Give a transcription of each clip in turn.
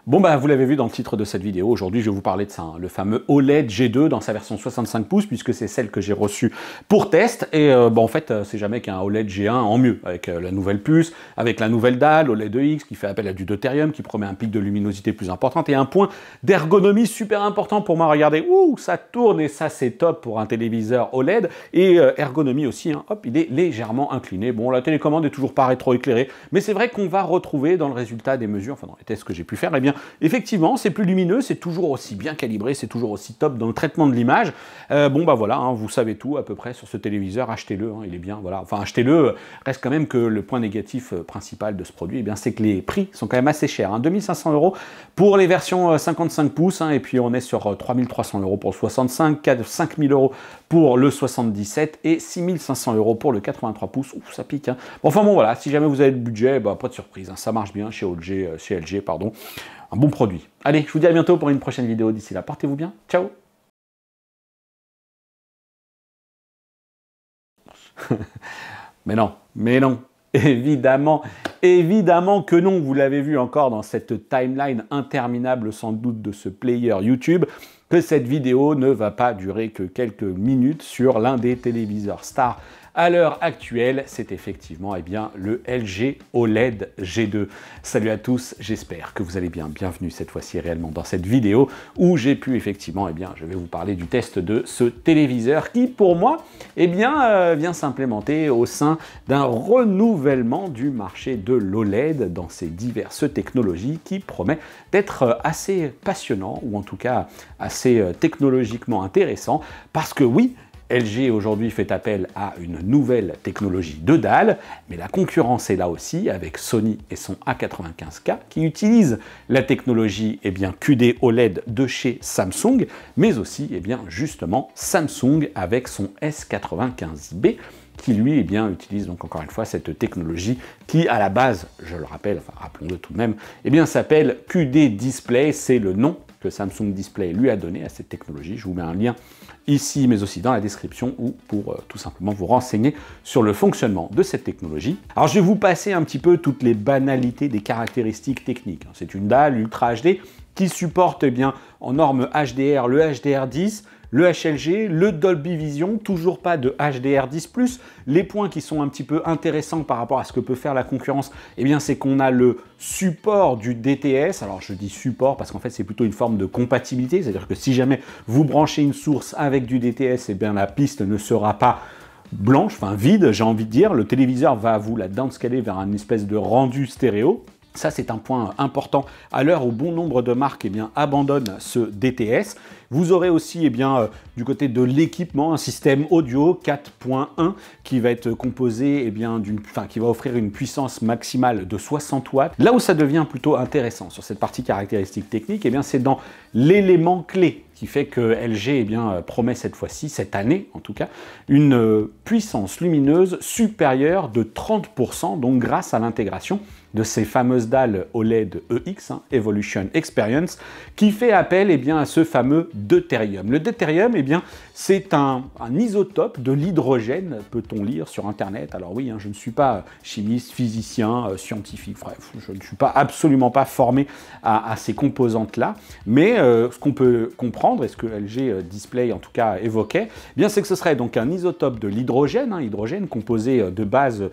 Bon bah vous l'avez vu dans le titre de cette vidéo, aujourd'hui je vais vous parler de ça, hein, le fameux OLED G2 dans sa version 65 pouces puisque c'est celle que j'ai reçue pour test et en fait c'est jamais qu'un OLED G1 en mieux avec la nouvelle puce, avec la nouvelle dalle OLED X qui fait appel à du deutérium, qui promet un pic de luminosité plus important et un point d'ergonomie super important pour moi. Regardez, ouh, ça tourne et ça c'est top pour un téléviseur OLED et ergonomie aussi, hein, hop, il est légèrement incliné. Bon, la télécommande est toujours pas rétroéclairée, mais c'est vrai qu'on va retrouver dans le résultat des mesures, enfin dans les tests que j'ai pu faire, eh bien effectivement, c'est plus lumineux, c'est toujours aussi bien calibré, c'est toujours aussi top dans le traitement de l'image. Bon, bah voilà, hein, vous savez tout à peu près sur ce téléviseur, achetez-le, hein, il est bien, voilà. Enfin, achetez-le, reste quand même que le point négatif principal de ce produit, eh bien, c'est que les prix sont quand même assez chers. Hein, 2500 € pour les versions 55 pouces, hein, et puis on est sur 3300 € pour le 65, 5000 € pour le 77 et 6500 € pour le 83 pouces. Ouf, ça pique. Hein. Bon, enfin bon, voilà, si jamais vous avez le budget, bah, pas de surprise, hein, ça marche bien chez LG, pardon. Un bon produit. Allez, je vous dis à bientôt pour une prochaine vidéo. D'ici là, portez-vous bien. Ciao. Mais non, évidemment que non. Vous l'avez vu encore dans cette timeline interminable sans doute de ce player YouTube, que cette vidéo ne va pas durer que quelques minutes sur l'un des téléviseurs stars à l'heure actuelle, c'est effectivement le LG OLED G2. Salut à tous, j'espère que vous allez bien. Bienvenue cette fois-ci réellement dans cette vidéo où j'ai pu effectivement, je vais vous parler du test de ce téléviseur qui pour moi, vient s'implémenter au sein d'un renouvellement du marché de l'OLED dans ses diverses technologies qui promet d'être assez passionnant ou en tout cas assez technologiquement intéressant parce que oui, LG aujourd'hui fait appel à une nouvelle technologie de dalle, mais la concurrence est là aussi avec Sony et son A95K qui utilise la technologie QD OLED de chez Samsung, mais aussi justement Samsung avec son S95B qui lui utilise donc encore une fois cette technologie qui à la base, je le rappelle, enfin rappelons-le tout de même, s'appelle QD Display, c'est le nom que Samsung Display lui a donné à cette technologie. Je vous mets un lien ici, mais aussi dans la description, ou pour tout simplement vous renseigner sur le fonctionnement de cette technologie. Alors je vais vous passer un petit peu toutes les banalités des caractéristiques techniques. C'est une dalle Ultra HD qui supporte en norme HDR le HDR10, le HLG, le Dolby Vision, toujours pas de HDR10+. Les points qui sont un petit peu intéressants par rapport à ce que peut faire la concurrence, c'est qu'on a le support du DTS. Alors je dis support parce qu'en fait c'est plutôt une forme de compatibilité, c'est-à-dire que si jamais vous branchez une source avec du DTS, la piste ne sera pas blanche, enfin vide, j'ai envie de dire. Le téléviseur va vous la downscaler vers une espèce de rendu stéréo. Ça, c'est un point important à l'heure où bon nombre de marques abandonnent ce DTS. Vous aurez aussi du côté de l'équipement un système audio 4.1 qui va être composé qui va offrir une puissance maximale de 60 watts. Là où ça devient plutôt intéressant sur cette partie caractéristique technique, c'est dans l'élément clé qui fait que LG promet cette fois-ci, cette année en tout cas, une puissance lumineuse supérieure de 30%, donc grâce à l'intégration de ces fameuses dalles OLED EX, Evolution Experience, qui fait appel à ce fameux deutérium. Le deutérium, c'est un isotope de l'hydrogène, peut-on lire sur Internet. Alors oui, je ne suis pas chimiste, physicien, scientifique, bref, je ne suis absolument pas formé à ces composantes-là, mais ce qu'on peut comprendre, et ce que LG Display en tout cas évoquait, c'est que ce serait donc un isotope de l'hydrogène, hydrogène composé de base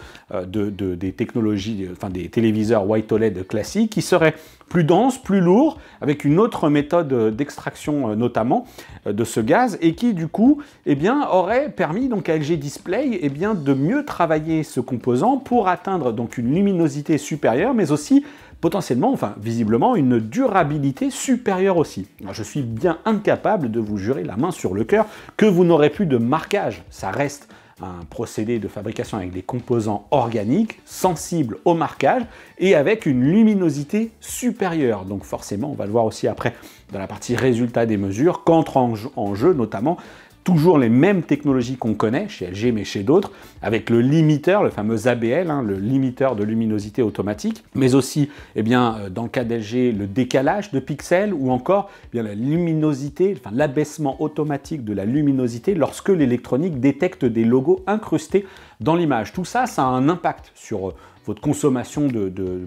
des technologies, des téléviseurs White OLED classiques, qui serait plus dense, plus lourd, avec une autre méthode d'extraction notamment de ce gaz, et qui du coup aurait permis donc à LG Display de mieux travailler ce composant pour atteindre donc une luminosité supérieure, mais aussi potentiellement, visiblement, une durabilité supérieure aussi. Alors, je suis bien incapable de vous jurer la main sur le cœur que vous n'aurez plus de marquage. Ça reste un procédé de fabrication avec des composants organiques, sensibles au marquage et avec une luminosité supérieure. Donc forcément, on va le voir aussi après dans la partie résultat des mesures, qu'entre en jeu notamment toujours les mêmes technologies qu'on connaît chez LG mais chez d'autres, avec le limiteur, le fameux ABL, le limiteur de luminosité automatique, mais aussi dans le cas d'LG, le décalage de pixels ou encore la luminosité, l'abaissement automatique de la luminosité lorsque l'électronique détecte des logos incrustés dans l'image. Tout ça, ça a un impact sur votre consommation de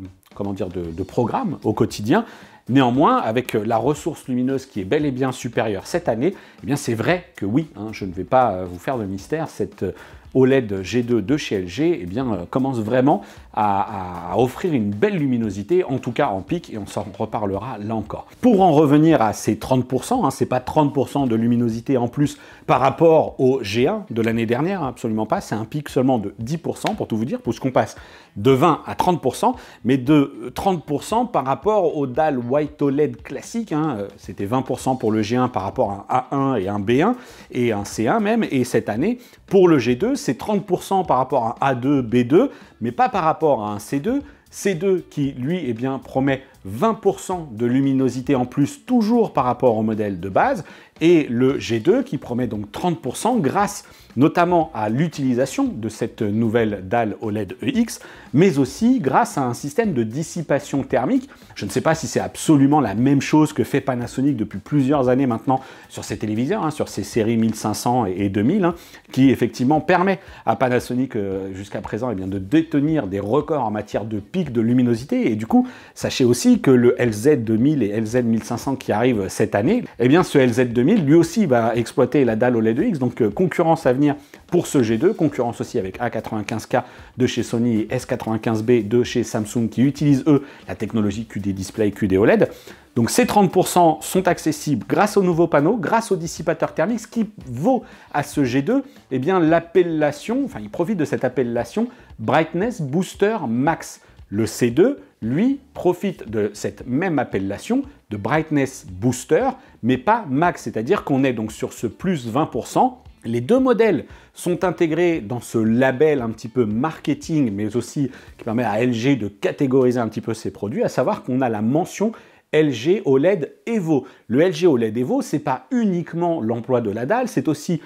programmes au quotidien. Néanmoins, avec la ressource lumineuse qui est bel et bien supérieure cette année, eh bien c'est vrai que oui, hein, je ne vais pas vous faire de mystère, cette OLED G2 de chez LG eh bien, commence vraiment à offrir une belle luminosité, en tout cas en pic, et on s'en reparlera là encore. Pour en revenir à ces 30%, hein, c'est pas 30% de luminosité en plus par rapport au G1 de l'année dernière, hein, absolument pas, c'est un pic seulement de 10% pour tout vous dire, puisqu'on passe de 20 à 30%, mais de 30% par rapport au DAL White OLED classique, hein, c'était 20% pour le G1 par rapport à un A1 et un B1, et un C1 même, et cette année, pour le G2, c'est 30% par rapport à un A2, B2, mais pas par rapport à un C2, C2 qui, lui, eh bien, promet 20% de luminosité en plus, toujours par rapport au modèle de base, et le G2 qui promet donc 30% grâce notamment à l'utilisation de cette nouvelle dalle OLED EX, mais aussi grâce à un système de dissipation thermique. Je ne sais pas si c'est absolument la même chose que fait Panasonic depuis plusieurs années maintenant sur ses téléviseurs, hein, sur ses séries 1500 et 2000, hein, qui effectivement permet à Panasonic jusqu'à présent eh bien, de détenir des records en matière de pic de luminosité. Et du coup, sachez aussi que le LZ2000 et LZ1500 qui arrivent cette année, eh bien ce LZ2000 lui aussi va exploiter la dalle OLED EX, donc concurrence à venir pour ce G2, concurrence aussi avec A95K de chez Sony et S95B de chez Samsung qui utilisent eux la technologie QD Display, QD OLED. Donc ces 30% sont accessibles grâce aux nouveaux panneaux, grâce aux dissipateurs thermiques, ce qui vaut à ce G2 eh bien l'appellation, enfin il profite de cette appellation Brightness Booster Max. Le C2, lui, profite de cette même appellation de Brightness Booster, mais pas Max, c'est-à-dire qu'on est donc sur ce plus 20%. Les deux modèles sont intégrés dans ce label un petit peu marketing, mais aussi qui permet à LG de catégoriser un petit peu ses produits, à savoir qu'on a la mention LG OLED Evo. Le LG OLED Evo, c'est pas uniquement l'emploi de la dalle, c'est aussi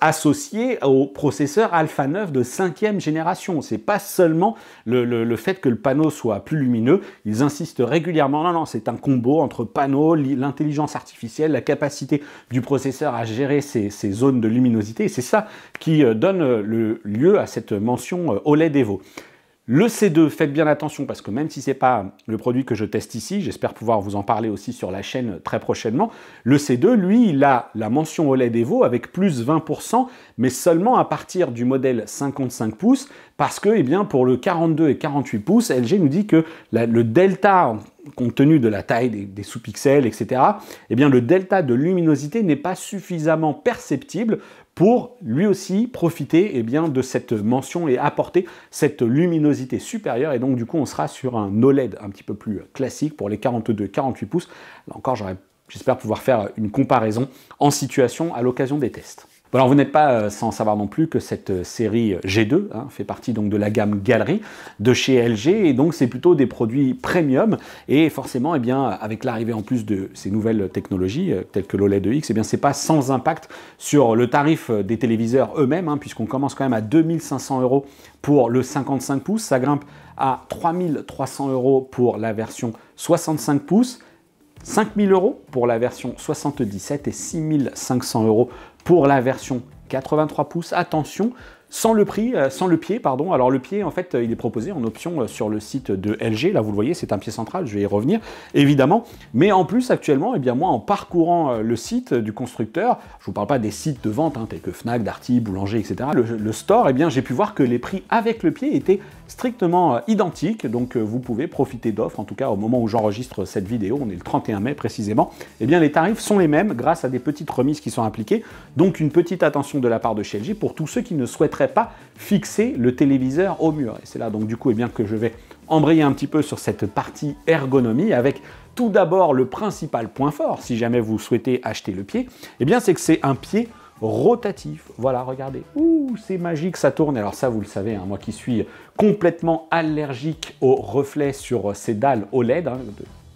associé au processeur Alpha 9 de 5e génération. C'est pas seulement le fait que le panneau soit plus lumineux, ils insistent régulièrement, non, c'est un combo entre panneau, l'intelligence artificielle, la capacité du processeur à gérer ces zones de luminosité, et c'est ça qui donne le lieu à cette mention OLED Evo. Le C2, faites bien attention parce que même si ce n'est pas le produit que je teste ici, j'espère pouvoir vous en parler aussi sur la chaîne très prochainement, le C2, lui, il a la mention OLED Evo avec plus 20%, mais seulement à partir du modèle 55 pouces, parce que eh bien, pour le 42 et 48 pouces, LG nous dit que le delta, compte tenu de la taille des sous-pixels, etc., eh bien, le delta de luminosité n'est pas suffisamment perceptible pour lui aussi profiter eh bien, de cette mention et apporter cette luminosité supérieure. Et donc, du coup, on sera sur un OLED un petit peu plus classique pour les 42-48 pouces. Là encore, j'espère pouvoir faire une comparaison en situation à l'occasion des tests. Bon, alors vous n'êtes pas sans savoir non plus que cette série G2 hein, fait partie donc de la gamme Galerie de chez LG, et donc c'est plutôt des produits premium, et forcément eh bien, avec l'arrivée en plus de ces nouvelles technologies telles que l'OLED EX, eh bien c'est pas sans impact sur le tarif des téléviseurs eux-mêmes, hein, puisqu'on commence quand même à 2500 € pour le 55 pouces, ça grimpe à 3300 € pour la version 65 pouces, 5000 € pour la version 77 et 6500 € pour la version 83 pouces. Attention, sans le pied, pardon. Alors le pied, en fait, il est proposé en option sur le site de LG. Là, vous le voyez, c'est un pied central, je vais y revenir, évidemment. Mais en plus, actuellement, eh bien, moi, en parcourant le site du constructeur, je ne vous parle pas des sites de vente, hein, tels que Fnac, Darty, Boulanger, etc. Le store, eh bien, j'ai pu voir que les prix avec le pied étaient strictement identiques. Donc, vous pouvez profiter d'offres. En tout cas, au moment où j'enregistre cette vidéo, on est le 31 mai précisément, eh bien, les tarifs sont les mêmes grâce à des petites remises qui sont appliquées. Donc, une petite attention de la part de chez LG pour tous ceux qui ne souhaiteraient pas fixer le téléviseur au mur. Et c'est là donc du coup eh bien, que je vais embrayer un petit peu sur cette partie ergonomie avec tout d'abord le principal point fort si jamais vous souhaitez acheter le pied, eh bien c'est que c'est un pied rotatif. Voilà, regardez, ouh, c'est magique, ça tourne. Alors ça, vous le savez, hein, moi qui suis complètement allergique aux reflets sur ces dalles OLED, hein,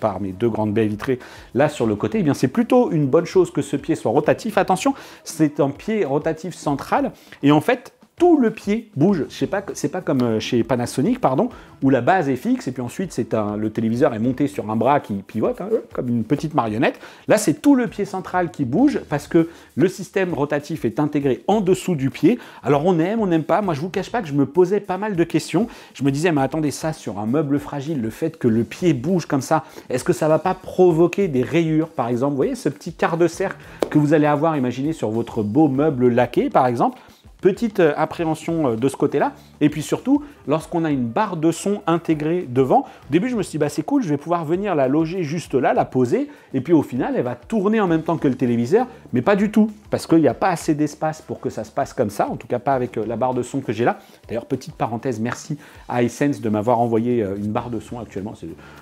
par mes deux grandes baies vitrées là sur le côté, eh bien c'est plutôt une bonne chose que ce pied soit rotatif. Attention, c'est un pied rotatif central et en fait tout le pied bouge. Je sais pas, c'est pas comme chez Panasonic, pardon, où la base est fixe et puis ensuite le téléviseur est monté sur un bras qui pivote, hein, comme une petite marionnette. Là, c'est tout le pied central qui bouge parce que le système rotatif est intégré en dessous du pied. Alors on n'aime pas. Moi, je vous cache pas que je me posais pas mal de questions. Je me disais, mais attendez, ça sur un meuble fragile, le fait que le pied bouge comme ça, est-ce que ça va pas provoquer des rayures, par exemple? Vous voyez ce petit quart de cercle que vous allez avoir, imaginez, sur votre beau meuble laqué, par exemple. Petite appréhension de ce côté-là. Et puis surtout, lorsqu'on a une barre de son intégrée devant, au début, je me suis dit, bah, c'est cool, je vais pouvoir venir la loger juste là, la poser, et puis au final, elle va tourner en même temps que le téléviseur, mais pas du tout, parce qu'il n'y a pas assez d'espace pour que ça se passe comme ça, en tout cas pas avec la barre de son que j'ai là. D'ailleurs, petite parenthèse, merci à iSense de m'avoir envoyé une barre de son actuellement.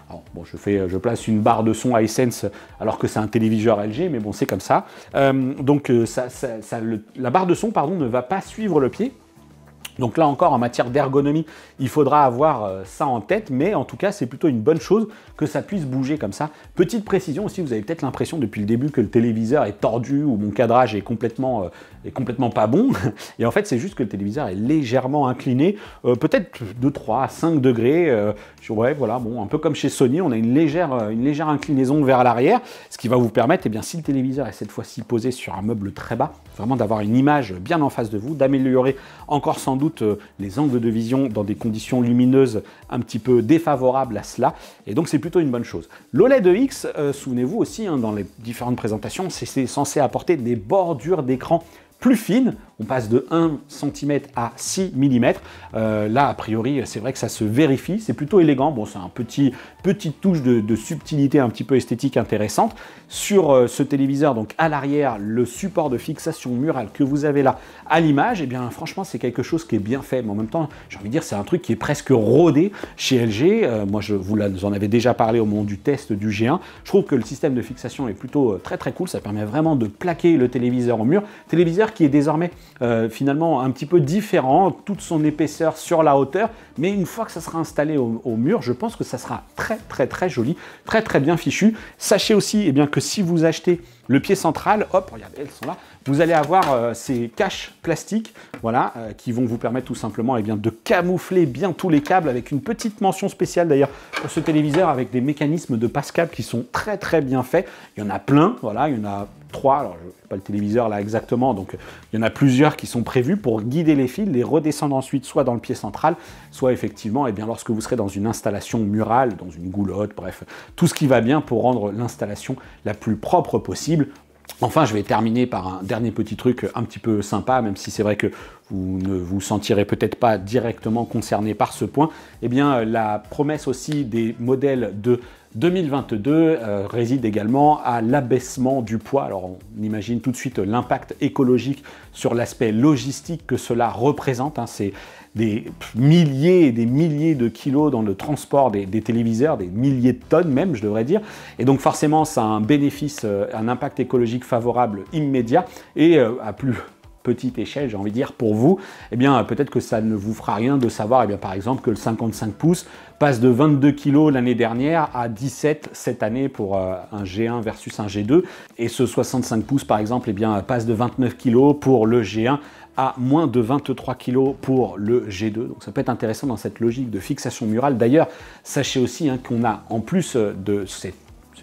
Alors, bon, je place une barre de son à iSense alors que c'est un téléviseur LG, mais bon, c'est comme ça. La barre de son, pardon, ne va pas suivre le pied. Donc là encore, en matière d'ergonomie, il faudra avoir ça en tête, mais en tout cas, c'est plutôt une bonne chose que ça puisse bouger comme ça. Petite précision aussi, vous avez peut-être l'impression depuis le début que le téléviseur est tordu ou mon cadrage est complètement pas bon. Et en fait, c'est juste que le téléviseur est légèrement incliné, peut-être de 3 à 5 degrés. Ouais, voilà, bon, un peu comme chez Sony, on a une légère inclinaison vers l'arrière, ce qui va vous permettre, eh bien, si le téléviseur est cette fois-ci posé sur un meuble très bas, vraiment d'avoir une image bien en face de vous, d'améliorer encore sans doute les angles de vision dans des conditions lumineuses un petit peu défavorables à cela, et donc c'est plutôt une bonne chose. L'OLED X, souvenez-vous aussi, hein, dans les différentes présentations, c'est censé apporter des bordures d'écran plus fines. On passe de 1 cm à 6 mm. Là, a priori, c'est vrai que ça se vérifie. C'est plutôt élégant. Bon, c'est un petite touche de subtilité un petit peu esthétique intéressante. Sur ce téléviseur, donc à l'arrière, le support de fixation murale que vous avez là à l'image, eh bien, franchement, c'est quelque chose qui est bien fait. Mais en même temps, j'ai envie de dire, c'est un truc qui est presque rodé chez LG. Moi, vous en avez déjà parlé au moment du test du G1. Je trouve que le système de fixation est plutôt très très cool. Ça permet vraiment de plaquer le téléviseur au mur. Téléviseur qui est désormais finalement un petit peu différent, toute son épaisseur sur la hauteur, mais une fois que ça sera installé au mur, je pense que ça sera très très très joli, très très bien fichu. Sachez aussi eh bien, que si vous achetez le pied central, hop, regardez, elles sont là, vous allez avoir ces caches plastiques, voilà, qui vont vous permettre tout simplement eh bien, de camoufler bien tous les câbles, avec une petite mention spéciale d'ailleurs pour ce téléviseur, avec des mécanismes de passe-câbles qui sont très très bien faits. Il y en a plein, voilà, il y en a 3, alors je ne sais pas le téléviseur là exactement, donc il y en a plusieurs qui sont prévus pour guider les fils, les redescendre ensuite soit dans le pied central, soit effectivement eh bien, lorsque vous serez dans une installation murale, dans une goulotte, bref, tout ce qui va bien pour rendre l'installation la plus propre possible. Enfin, je vais terminer par un dernier petit truc un petit peu sympa, même si c'est vrai que vous ne vous sentirez peut-être pas directement concerné par ce point. Eh bien, la promesse aussi des modèles de 2022 réside également à l'abaissement du poids. Alors, on imagine tout de suite l'impact écologique sur l'aspect logistique que cela représente, hein. C'est des milliers et des milliers de kilos dans le transport des téléviseurs, des milliers de tonnes même, je devrais dire. Et donc forcément, ça a un bénéfice, un impact écologique favorable immédiat et à plus petite échelle, j'ai envie de dire, pour vous, eh bien peut-être que ça ne vous fera rien de savoir, eh bien, par exemple, que le 55 pouces passe de 22 kg l'année dernière à 17 cette année pour un G1 versus un G2, et ce 65 pouces, par exemple, eh bien, passe de 29 kg pour le G1 à moins de 23 kg pour le G2. Donc ça peut être intéressant dans cette logique de fixation murale. D'ailleurs, sachez aussi hein, qu'on a, en plus de ce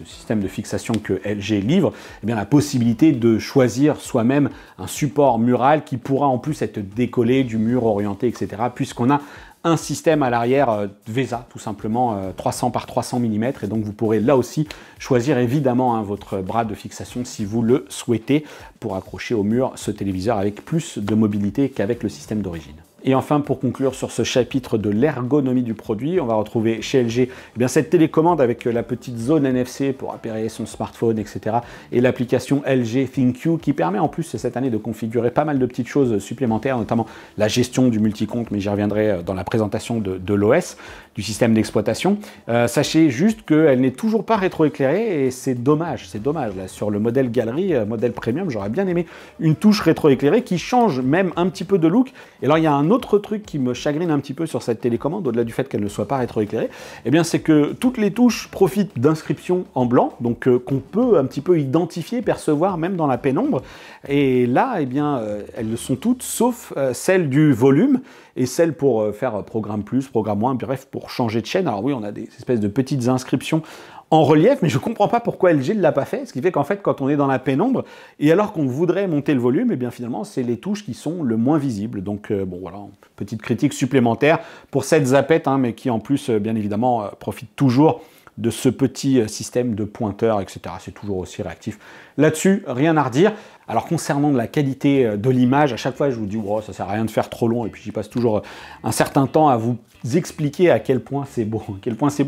système de fixation que LG livre, eh bien, la possibilité de choisir soi-même un support mural qui pourra en plus être décollé du mur, orienté, etc. puisqu'on a un système à l'arrière VESA, tout simplement 300 par 300 mm, et donc vous pourrez là aussi choisir évidemment hein, votre bras de fixation si vous le souhaitez pour accrocher au mur ce téléviseur avec plus de mobilité qu'avec le système d'origine. Et enfin, pour conclure sur ce chapitre de l'ergonomie du produit, on va retrouver chez LG eh bien, cette télécommande avec la petite zone NFC pour appareiller son smartphone, etc. et l'application LG ThinQ qui permet en plus cette année de configurer pas mal de petites choses supplémentaires, notamment la gestion du multicompte, mais j'y reviendrai dans la présentation de l'OS, du système d'exploitation. Sachez juste qu'elle n'est toujours pas rétroéclairée et c'est dommage. Là, sur le modèle galerie, modèle premium, j'aurais bien aimé une touche rétroéclairée qui change même un petit peu de look. Et alors, il y a un un autre truc qui me chagrine un petit peu sur cette télécommande, au-delà du fait qu'elle ne soit pas rétroéclairée, eh bien c'est que toutes les touches profitent d'inscriptions en blanc, donc qu'on peut un petit peu identifier, percevoir même dans la pénombre. Et là, eh bien, elles le sont toutes, sauf celle du volume et celle pour faire programme plus, programme moins, bref, pour changer de chaîne. Alors oui, on a des espèces de petites inscriptions en relief, mais je ne comprends pas pourquoi LG ne l'a pas fait, ce qui fait qu'en fait, quand on est dans la pénombre, et alors qu'on voudrait monter le volume, et bien finalement, c'est les touches qui sont le moins visibles. Donc bon, voilà, petite critique supplémentaire pour cette zapette, hein, mais qui en plus, bien évidemment, profite toujours de ce petit système de pointeur, etc. C'est toujours aussi réactif. Là-dessus, rien à redire. Alors concernant la qualité de l'image, à chaque fois je vous dis oh, ça sert à rien de faire trop long, et puis j'y passe toujours un certain temps à vous expliquer à quel point c'est beau,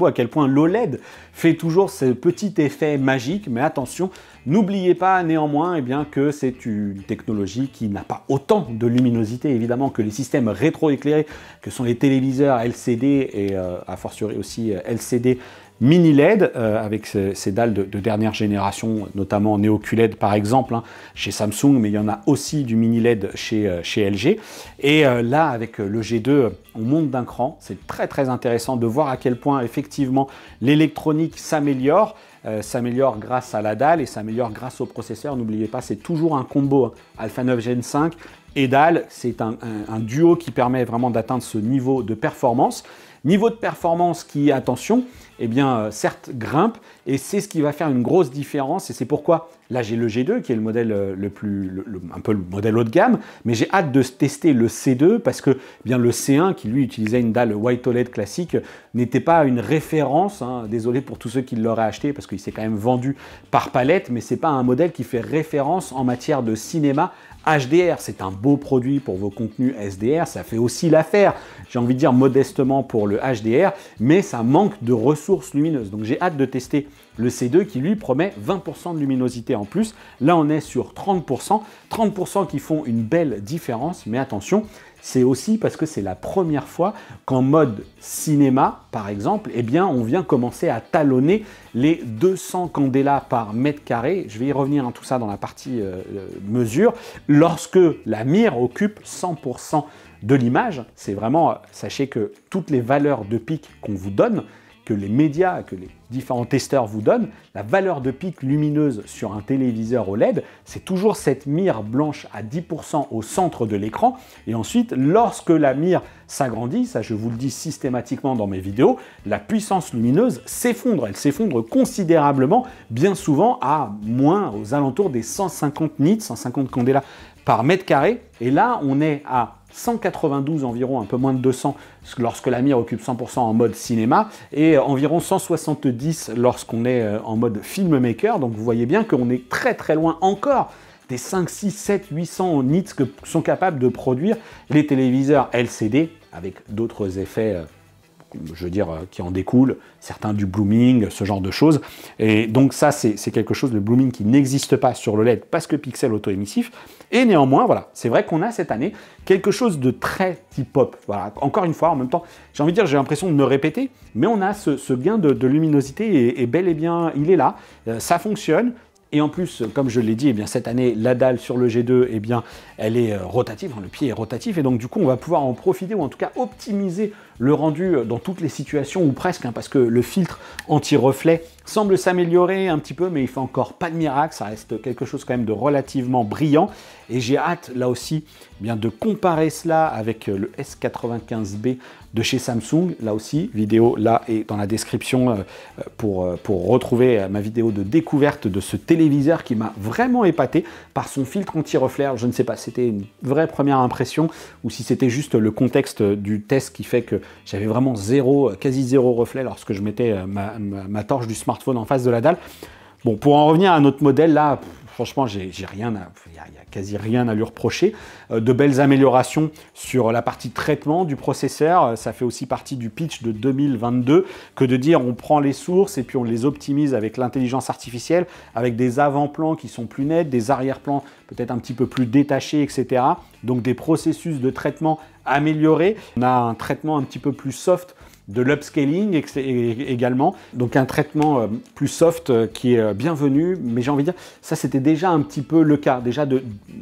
à quel point l'OLED fait toujours ce petit effet magique. Mais attention, n'oubliez pas néanmoins bien, que c'est une technologie qui n'a pas autant de luminosité évidemment que les systèmes rétroéclairés que sont les téléviseurs LCD et a fortiori aussi LCD mini LED avec ces dalles de dernière génération, notamment Neo QLED par exemple, hein, chez Samsung, mais il y en a aussi du mini LED chez LG. Et là, avec le G2, on monte d'un cran. C'est très très intéressant de voir à quel point effectivement l'électronique s'améliore. S'améliore grâce à la dalle et s'améliore grâce au processeur. N'oubliez pas, c'est toujours un combo, hein, Alpha 9 Gen 5 et dalle. C'est un duo qui permet vraiment d'atteindre ce niveau de performance. Niveau de performance qui, attention, eh bien, certes grimpe, et c'est ce qui va faire une grosse différence, et c'est pourquoi, là j'ai le G2 qui est le modèle un peu le modèle haut de gamme, mais j'ai hâte de tester le C2, parce que eh bien, le C1, qui lui utilisait une dalle White OLED classique, n'était pas une référence, hein, désolé pour tous ceux qui l'auraient acheté, parce qu'il s'est quand même vendu par palette, mais c'est pas un modèle qui fait référence en matière de cinéma HDR. C'est un beau produit pour vos contenus SDR, ça fait aussi l'affaire, j'ai envie de dire modestement pour le HDR, mais ça manque de ressources lumineuses. Donc j'ai hâte de tester le C2 qui lui promet 20% de luminosité en plus. Là on est sur 30%, 30% qui font une belle différence, mais attention, c'est aussi parce que c'est la première fois qu'en mode cinéma, par exemple, eh bien, on vient commencer à talonner les 200 candela par mètre carré. Je vais y revenir à tout ça dans la partie mesure. Lorsque la mire occupe 100% de l'image, c'est vraiment, sachez que toutes les valeurs de pic qu'on vous donne, que les médias, que les différents testeurs vous donnent, la valeur de pic lumineuse sur un téléviseur OLED, c'est toujours cette mire blanche à 10% au centre de l'écran. Et ensuite, lorsque la mire s'agrandit, ça je vous le dis systématiquement dans mes vidéos, la puissance lumineuse s'effondre. Elle s'effondre considérablement, bien souvent à moins, aux alentours des 150 nits, 150 candela par mètre carré. Et là, on est à 192 environ, un peu moins de 200 lorsque la mire occupe 100% en mode cinéma et environ 170 lorsqu'on est en mode filmmaker. Donc vous voyez bien qu'on est très très loin encore des 5, 6, 7, 800 nits que sont capables de produire les téléviseurs LCD avec d'autres effets je veux dire, qui en découlent, certains du blooming, ce genre de choses. Et donc ça, c'est quelque chose, le blooming, qui n'existe pas sur le LED parce que pixel auto-émissif. Et néanmoins, voilà, c'est vrai qu'on a cette année quelque chose de très hip-hop. Voilà, encore une fois, en même temps, j'ai envie de dire, j'ai l'impression de me répéter, mais on a ce gain de luminosité et bel et bien, il est là, ça fonctionne. Et en plus, comme je l'ai dit, eh bien, cette année, la dalle sur le G2, eh bien, elle est rotative, hein, le pied est rotatif, et donc du coup, on va pouvoir en profiter, ou en tout cas optimiser le rendu dans toutes les situations, ou presque, hein, parce que le filtre anti-reflet semble s'améliorer un petit peu, mais il fait encore pas de miracle, ça reste quelque chose quand même de relativement brillant, et j'ai hâte, là aussi, eh bien, de comparer cela avec le S95B de chez Samsung. Là aussi, vidéo là et dans la description pour retrouver ma vidéo de découverte de ce téléviseur qui m'a vraiment épaté par son filtre anti-reflet. Je ne sais pas si c'était une vraie première impression ou si c'était juste le contexte du test qui fait que j'avais vraiment quasi zéro reflet lorsque je mettais ma torche du smartphone en face de la dalle. Bon, pour en revenir à notre modèle, là, franchement, il n'y a quasi rien à lui reprocher. De belles améliorations sur la partie traitement du processeur. Ça fait aussi partie du pitch de 2022 que de dire on prend les sources et puis on les optimise avec l'intelligence artificielle, avec des avant-plans qui sont plus nets, des arrière-plans peut-être un petit peu plus détachés, etc. Donc des processus de traitement améliorés. On a un traitement un petit peu plus soft de l'upscaling également, donc un traitement plus soft qui est bienvenu, mais j'ai envie de dire, ça c'était déjà un petit peu le cas, déjà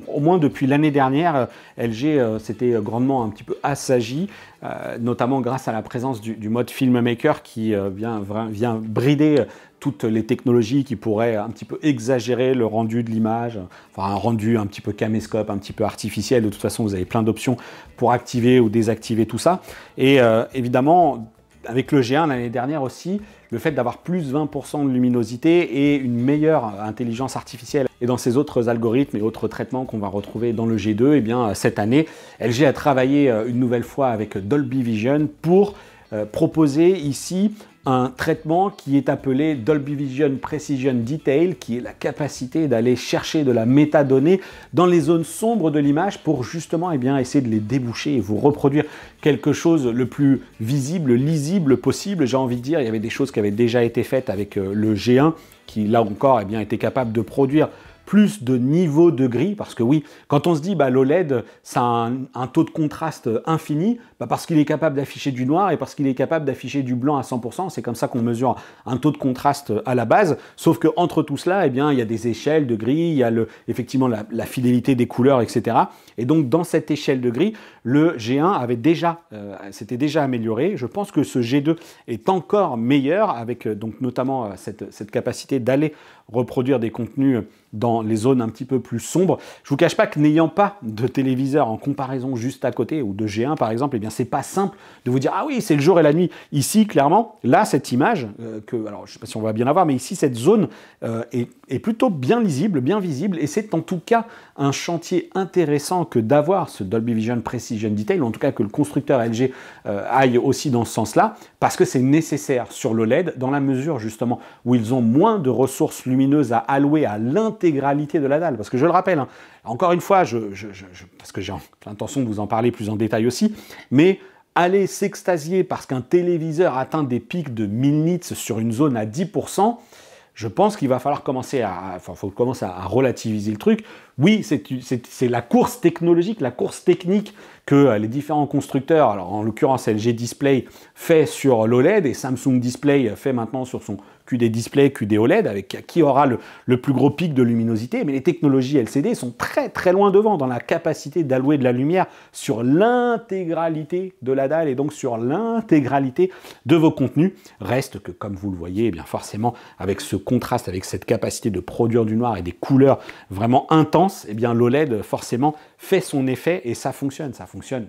au moins depuis l'année dernière, LG s'était grandement un petit peu assagi, notamment grâce à la présence du mode filmmaker qui vient brider toutes les technologies qui pourraient un petit peu exagérer le rendu de l'image, enfin un rendu un petit peu caméscope, un petit peu artificiel. De toute façon, vous avez plein d'options pour activer ou désactiver tout ça. Et évidemment, avec le G1 l'année dernière aussi, le fait d'avoir plus 20% de luminosité et une meilleure intelligence artificielle et dans ces autres algorithmes et autres traitements qu'on va retrouver dans le G2, eh bien cette année, LG a travaillé une nouvelle fois avec Dolby Vision pour proposer ici un traitement qui est appelé Dolby Vision Precision Detail, qui est la capacité d'aller chercher de la métadonnée dans les zones sombres de l'image pour justement essayer de les déboucher et vous reproduire quelque chose le plus visible, lisible possible. J'ai envie de dire, il y avait des choses qui avaient déjà été faites avec le G1 qui là encore était capable de produire plus de niveau de gris, parce que oui, quand on se dit l'OLED, ça a un taux de contraste infini, parce qu'il est capable d'afficher du noir et parce qu'il est capable d'afficher du blanc à 100%, c'est comme ça qu'on mesure un taux de contraste à la base, sauf qu'entre tout cela, il y a des échelles de gris, il y a effectivement la fidélité des couleurs, etc. Et donc dans cette échelle de gris, le G1 s'était déjà amélioré. Je pense que ce G2 est encore meilleur, avec donc notamment cette capacité d'aller reproduire des contenus dans les zones un petit peu plus sombres. Je ne vous cache pas que n'ayant pas de téléviseur en comparaison juste à côté, ou de G1 par exemple, c'est pas simple de vous dire « Ah oui, c'est le jour et la nuit ». Ici, clairement, là, cette image, alors je ne sais pas si on va bien la voir, mais ici, cette zone est plutôt bien lisible, bien visible, et c'est en tout cas un chantier intéressant que d'avoir ce Dolby Vision Precision Detail, ou en tout cas que le constructeur LG aille aussi dans ce sens-là, parce que c'est nécessaire sur l'OLED, dans la mesure justement où ils ont moins de ressources lumineuses à allouer à l'intégralité de la dalle. Parce que je le rappelle, encore une fois, parce que j'ai l'intention de vous en parler plus en détail aussi, mais aller s'extasier parce qu'un téléviseur atteint des pics de 1000 nits sur une zone à 10%, je pense qu'il va falloir commencer à relativiser le truc. Oui, c'est la course technologique, la course technique que les différents constructeurs, alors en l'occurrence LG Display, fait sur l'OLED et Samsung Display fait maintenant sur son QD Display, QD OLED, avec qui aura le plus gros pic de luminosité, mais les technologies LCD sont très très loin devant dans la capacité d'allouer de la lumière sur l'intégralité de la dalle et donc sur l'intégralité de vos contenus. Reste que, comme vous le voyez, forcément, avec ce contraste, avec cette capacité de produire du noir et des couleurs vraiment intenses, l'OLED forcément fait son effet et ça fonctionne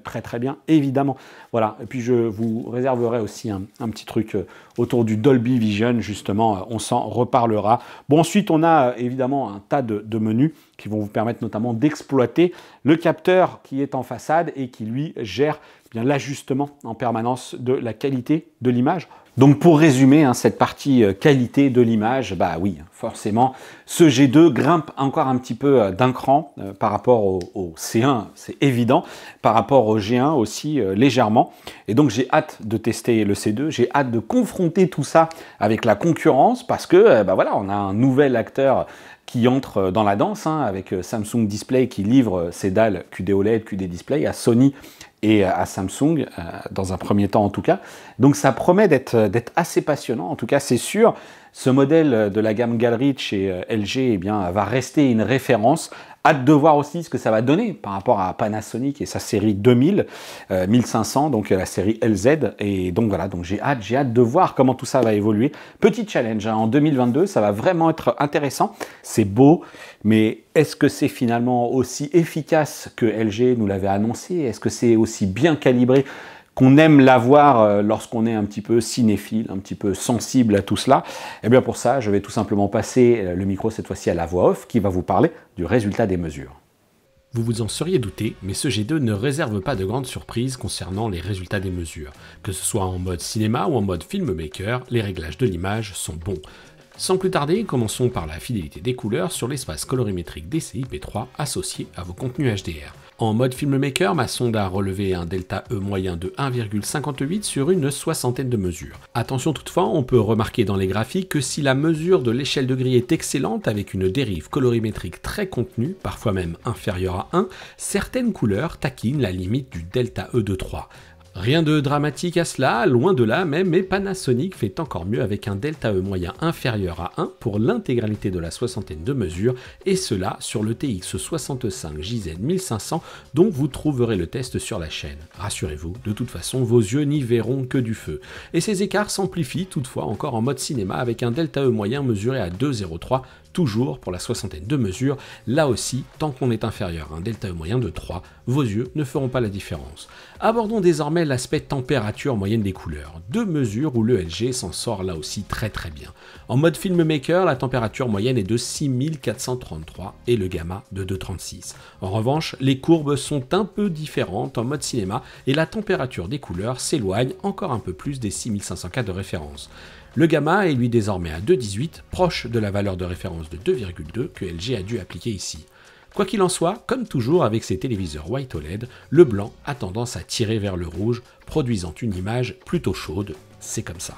très très bien, évidemment. Voilà, et puis je vous réserverai aussi un petit truc autour du Dolby Vision, justement, on s'en reparlera. Bon, ensuite, on a évidemment un tas de menus qui vont vous permettre notamment d'exploiter le capteur qui est en façade et qui, lui, gère l'ajustement en permanence de la qualité de l'image. Donc pour résumer cette partie qualité de l'image, oui, forcément, ce G2 grimpe encore un petit peu d'un cran par rapport au C1, c'est évident, par rapport au G1 aussi légèrement. Et donc j'ai hâte de tester le C2, j'ai hâte de confronter tout ça avec la concurrence parce que voilà, on a un nouvel acteur qui entre dans la danse avec Samsung Display qui livre ses dalles QD OLED, QD Display à Sony et à Samsung, dans un premier temps en tout cas. Donc ça promet d'être assez passionnant, en tout cas c'est sûr. Ce modèle de la gamme Gallery chez LG va rester une référence. Hâte de voir aussi ce que ça va donner par rapport à Panasonic et sa série 2000, 1500, donc la série LZ. Et donc voilà, donc j'ai hâte de voir comment tout ça va évoluer. Petit challenge, en 2022, ça va vraiment être intéressant. C'est beau, mais est-ce que c'est finalement aussi efficace que LG nous l'avait annoncé? Est-ce que c'est aussi bien calibré qu'on aime l'avoir lorsqu'on est un petit peu cinéphile, un petit peu sensible à tout cela? Et bien pour ça, je vais tout simplement passer le micro cette fois-ci à la voix off qui va vous parler du résultat des mesures. Vous vous en seriez douté, mais ce G2 ne réserve pas de grandes surprises concernant les résultats des mesures. Que ce soit en mode cinéma ou en mode filmmaker, les réglages de l'image sont bons. Sans plus tarder, commençons par la fidélité des couleurs sur l'espace colorimétrique DCI-P3 associé à vos contenus HDR. En mode filmmaker, ma sonde a relevé un delta E moyen de 1,58 sur une soixantaine de mesures. Attention toutefois, on peut remarquer dans les graphiques que si la mesure de l'échelle de gris est excellente avec une dérive colorimétrique très contenue, parfois même inférieure à 1, certaines couleurs taquinent la limite du delta E de 3. Rien de dramatique à cela, loin de là même, mais Panasonic fait encore mieux avec un delta E moyen inférieur à 1 pour l'intégralité de la soixantaine de mesures, et cela sur le TX65 JZ 1500 dont vous trouverez le test sur la chaîne. Rassurez-vous, de toute façon, vos yeux n'y verront que du feu. Et ces écarts s'amplifient toutefois encore en mode cinéma avec un delta E moyen mesuré à 2,03, toujours pour la soixantaine de mesures, là aussi, tant qu'on est inférieur à un delta E moyen de 3, vos yeux ne feront pas la différence. Abordons désormais l'aspect température moyenne des couleurs, deux mesures où le LG s'en sort là aussi très bien. En mode filmmaker, la température moyenne est de 6433 et le gamma de 236. En revanche, les courbes sont un peu différentes en mode cinéma et la température des couleurs s'éloigne encore un peu plus des 6504 de référence. Le gamma est lui désormais à 2,18, proche de la valeur de référence de 2,2 que LG a dû appliquer ici. Quoi qu'il en soit, comme toujours avec ces téléviseurs White OLED, le blanc a tendance à tirer vers le rouge, produisant une image plutôt chaude, c'est comme ça.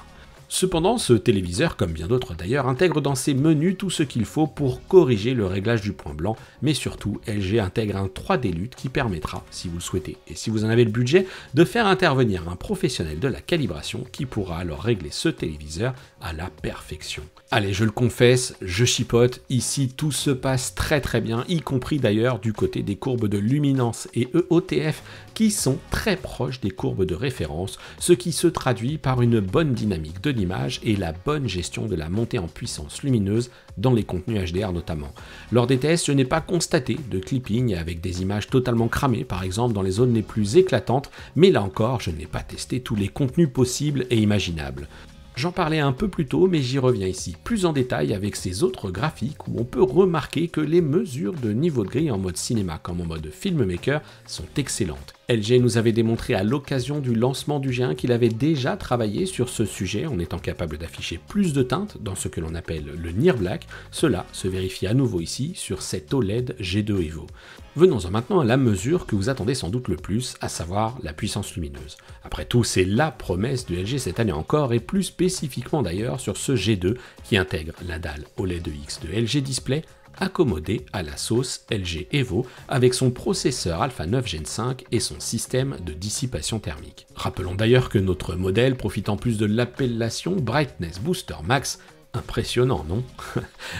Cependant, ce téléviseur, comme bien d'autres d'ailleurs, intègre dans ses menus tout ce qu'il faut pour corriger le réglage du point blanc, mais surtout, LG intègre un 3D LUT qui permettra, si vous le souhaitez et si vous en avez le budget, de faire intervenir un professionnel de la calibration qui pourra alors régler ce téléviseur à la perfection. Allez, je le confesse, je chipote, ici tout se passe très bien, y compris d'ailleurs du côté des courbes de luminance et EOTF qui sont très proches des courbes de référence, ce qui se traduit par une bonne dynamique de l'image et la bonne gestion de la montée en puissance lumineuse dans les contenus HDR notamment. Lors des tests, je n'ai pas constaté de clipping avec des images totalement cramées, par exemple dans les zones les plus éclatantes, mais là encore, je n'ai pas testé tous les contenus possibles et imaginables. J'en parlais un peu plus tôt, mais j'y reviens ici plus en détail avec ces autres graphiques où on peut remarquer que les mesures de niveau de grille en mode cinéma comme en mode filmmaker sont excellentes. LG nous avait démontré à l'occasion du lancement du G1 qu'il avait déjà travaillé sur ce sujet en étant capable d'afficher plus de teintes dans ce que l'on appelle le Near Black. Cela se vérifie à nouveau ici sur cet OLED G2 Evo. Venons-en maintenant à la mesure que vous attendez sans doute le plus, à savoir la puissance lumineuse. Après tout, c'est la promesse de LG cette année encore, et plus spécifiquement d'ailleurs sur ce G2 qui intègre la dalle OLED X de LG Display, accommodé à la sauce LG Evo avec son processeur Alpha 9 Gen 5 et son système de dissipation thermique. Rappelons d'ailleurs que notre modèle profite en plus de l'appellation Brightness Booster Max. Impressionnant, non?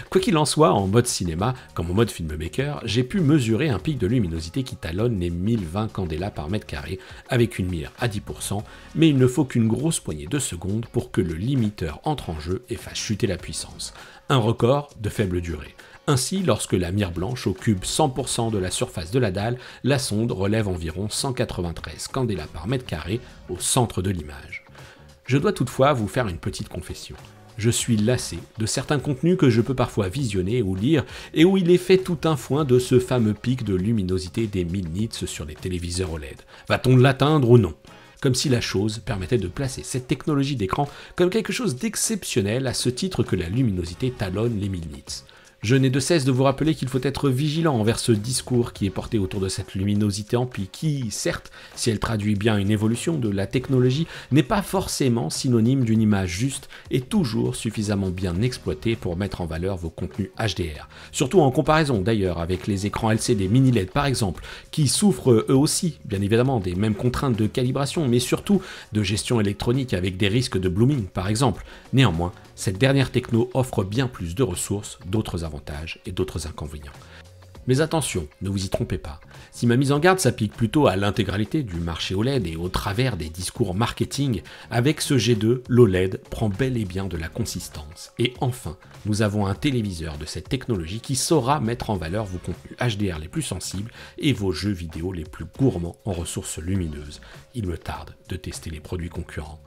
Quoi qu'il en soit, en mode cinéma, comme en mode filmmaker, j'ai pu mesurer un pic de luminosité qui talonne les 1020 candela par mètre carré avec une mire à 10%, mais il ne faut qu'une grosse poignée de secondes pour que le limiteur entre en jeu et fasse chuter la puissance. Un record de faible durée. Ainsi, lorsque la mire blanche occupe 100% de la surface de la dalle, la sonde relève environ 193 candela par mètre carré au centre de l'image. Je dois toutefois vous faire une petite confession. Je suis lassé de certains contenus que je peux parfois visionner ou lire et où il est fait tout un foin de ce fameux pic de luminosité des 1000 nits sur les téléviseurs OLED. Va-t-on l'atteindre ou non ? Comme si la chose permettait de placer cette technologie d'écran comme quelque chose d'exceptionnel à ce titre que la luminosité talonne les 1000 nits. Je n'ai de cesse de vous rappeler qu'il faut être vigilant envers ce discours qui est porté autour de cette luminosité en pic qui, certes, si elle traduit bien une évolution de la technologie, n'est pas forcément synonyme d'une image juste et toujours suffisamment bien exploitée pour mettre en valeur vos contenus HDR. Surtout en comparaison d'ailleurs avec les écrans LCD mini LED par exemple, qui souffrent eux aussi, bien évidemment, des mêmes contraintes de calibration, mais surtout de gestion électronique avec des risques de blooming par exemple. Néanmoins, cette dernière techno offre bien plus de ressources, d'autres avantages et d'autres inconvénients. Mais attention, ne vous y trompez pas. Si ma mise en garde s'applique plutôt à l'intégralité du marché OLED et au travers des discours marketing, avec ce G2, l'OLED prend bel et bien de la consistance. Et enfin, nous avons un téléviseur de cette technologie qui saura mettre en valeur vos contenus HDR les plus sensibles et vos jeux vidéo les plus gourmands en ressources lumineuses. Il me tarde de tester les produits concurrents.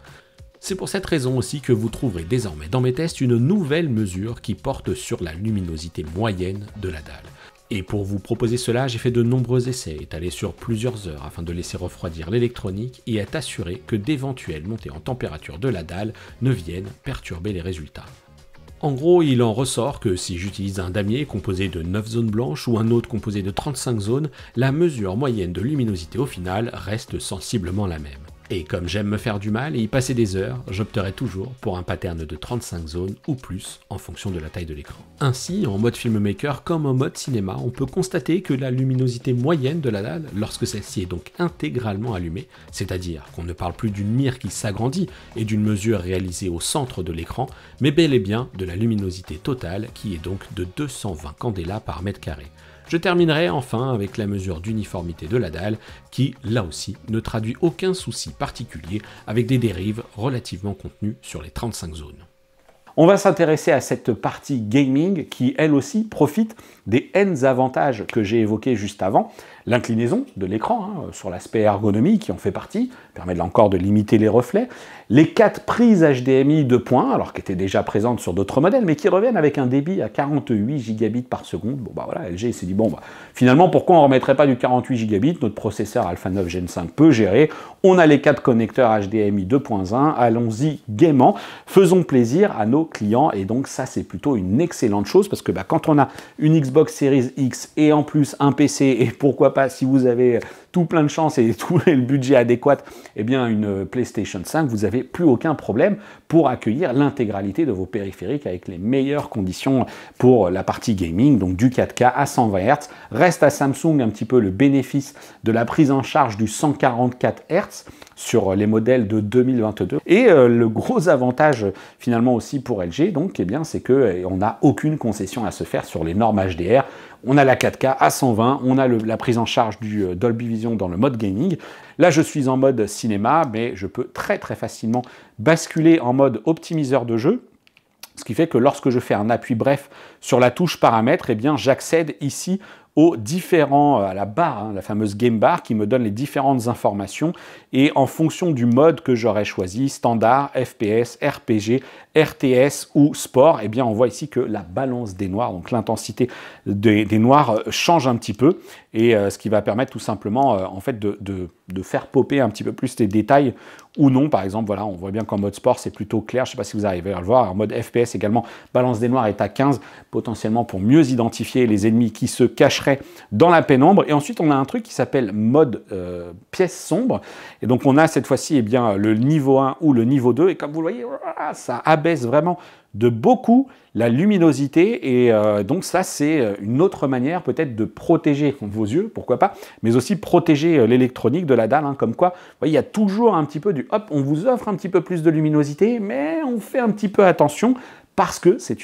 C'est pour cette raison aussi que vous trouverez désormais dans mes tests une nouvelle mesure qui porte sur la luminosité moyenne de la dalle. Et pour vous proposer cela, j'ai fait de nombreux essais étalés sur plusieurs heures afin de laisser refroidir l'électronique et être assuré que d'éventuelles montées en température de la dalle ne viennent perturber les résultats. En gros, il en ressort que si j'utilise un damier composé de 9 zones blanches ou un autre composé de 35 zones, la mesure moyenne de luminosité au final reste sensiblement la même. Et comme j'aime me faire du mal et y passer des heures, j'opterai toujours pour un pattern de 35 zones ou plus en fonction de la taille de l'écran. Ainsi, en mode filmmaker comme en mode cinéma, on peut constater que la luminosité moyenne de la dalle, lorsque celle-ci est donc intégralement allumée, c'est-à-dire qu'on ne parle plus d'une mire qui s'agrandit et d'une mesure réalisée au centre de l'écran, mais bel et bien de la luminosité totale qui est donc de 220 candela par mètre carré. Je terminerai enfin avec la mesure d'uniformité de la dalle qui, là aussi, ne traduit aucun souci particulier avec des dérives relativement contenues sur les 35 zones. On va s'intéresser à cette partie gaming qui, elle aussi, profite des N avantages que j'ai évoqués juste avant. L'inclinaison de l'écran, sur l'aspect ergonomie qui en fait partie, permet là encore de limiter les reflets. Les 4 prises HDMI 2.1, alors qui étaient déjà présentes sur d'autres modèles, mais qui reviennent avec un débit à 48 gigabits par seconde. Bon bah voilà, LG s'est dit, bon bah finalement pourquoi on ne remettrait pas du 48 gigabits, notre processeur Alpha 9 Gen 5 peut gérer, on a les 4 connecteurs HDMI 2.1, allons-y gaiement, faisons plaisir à nos clients, et donc ça c'est plutôt une excellente chose, parce que quand on a une Xbox Series X et en plus un PC, et pourquoi pas si vous avez tout plein de chance et tout le budget adéquat, eh bien une PlayStation 5, vous n'avez plus aucun problème pour accueillir l'intégralité de vos périphériques avec les meilleures conditions pour la partie gaming, donc du 4K à 120 Hz. Reste à Samsung un petit peu le bénéfice de la prise en charge du 144 Hz sur les modèles de 2022. Et le gros avantage finalement aussi pour LG, donc, eh bien, c'est qu'on n'a aucune concession à se faire sur les normes HDR. On a la 4K à 120, on a la prise en charge du Dolby Vision dans le mode gaming. Là, je suis en mode cinéma, mais je peux très facilement basculer en mode optimiseur de jeu. Ce qui fait que lorsque je fais un appui bref sur la touche paramètres, eh bien, j'accède ici aux différents, à la barre, la fameuse game bar qui me donne les différentes informations, et en fonction du mode que j'aurais choisi, standard, FPS, RPG, RTS ou sport, eh bien on voit ici que la balance des noirs, donc l'intensité des noirs change un petit peu, et ce qui va permettre tout simplement en fait de faire popper un petit peu plus les détails ou non. Par exemple, voilà, on voit bien qu'en mode sport c'est plutôt clair, je ne sais pas si vous arrivez à le voir. En mode FPS également, balance des noirs est à 15, potentiellement pour mieux identifier les ennemis qui se cacheraient dans la pénombre. Et ensuite on a un truc qui s'appelle mode pièce sombre, et donc on a cette fois-ci eh bien le niveau 1 ou le niveau 2, et comme vous le voyez, ça abaisse vraiment de beaucoup la luminosité, et donc ça c'est une autre manière peut-être de protéger vos yeux, pourquoi pas, mais aussi protéger l'électronique de la dalle, comme quoi, vous voyez, il y a toujours un petit peu du hop, on vous offre un petit peu plus de luminosité, mais on fait un petit peu attention, parce que ce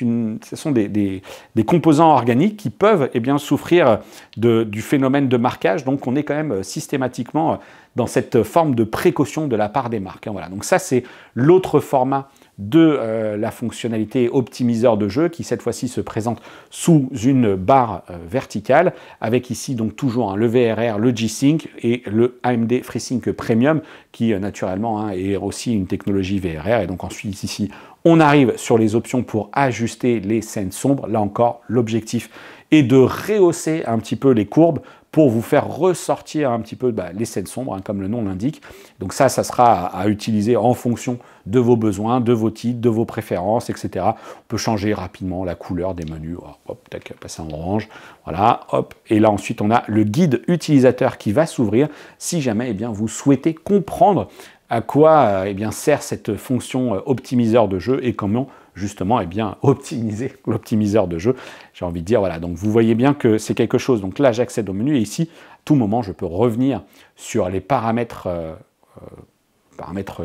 sont des composants organiques qui peuvent eh bien, souffrir du phénomène de marquage, donc on est quand même systématiquement dans cette forme de précaution de la part des marques. Voilà. Donc ça c'est l'autre format de la fonctionnalité optimiseur de jeu qui cette fois-ci se présente sous une barre verticale avec ici donc toujours le VRR, le G-Sync et le AMD FreeSync Premium qui naturellement est aussi une technologie VRR. Et donc ensuite ici on arrive sur les options pour ajuster les scènes sombres. Là encore l'objectif est de rehausser un petit peu les courbes pour vous faire ressortir un petit peu les scènes sombres, comme le nom l'indique. Donc ça sera à utiliser en fonction de vos besoins, de vos titres, de vos préférences, etc. On peut changer rapidement la couleur des menus. Hop, tac, passer en orange. Voilà, hop. Et là, ensuite, on a le guide utilisateur qui va s'ouvrir si jamais eh bien, vous souhaitez comprendre à quoi eh bien, sert cette fonction optimiseur de jeu et comment justement eh bien, optimiser l'optimiseur de jeu. J'ai envie de dire, voilà, donc vous voyez bien que c'est quelque chose. Donc là, j'accède au menu et ici, à tout moment, je peux revenir sur les paramètres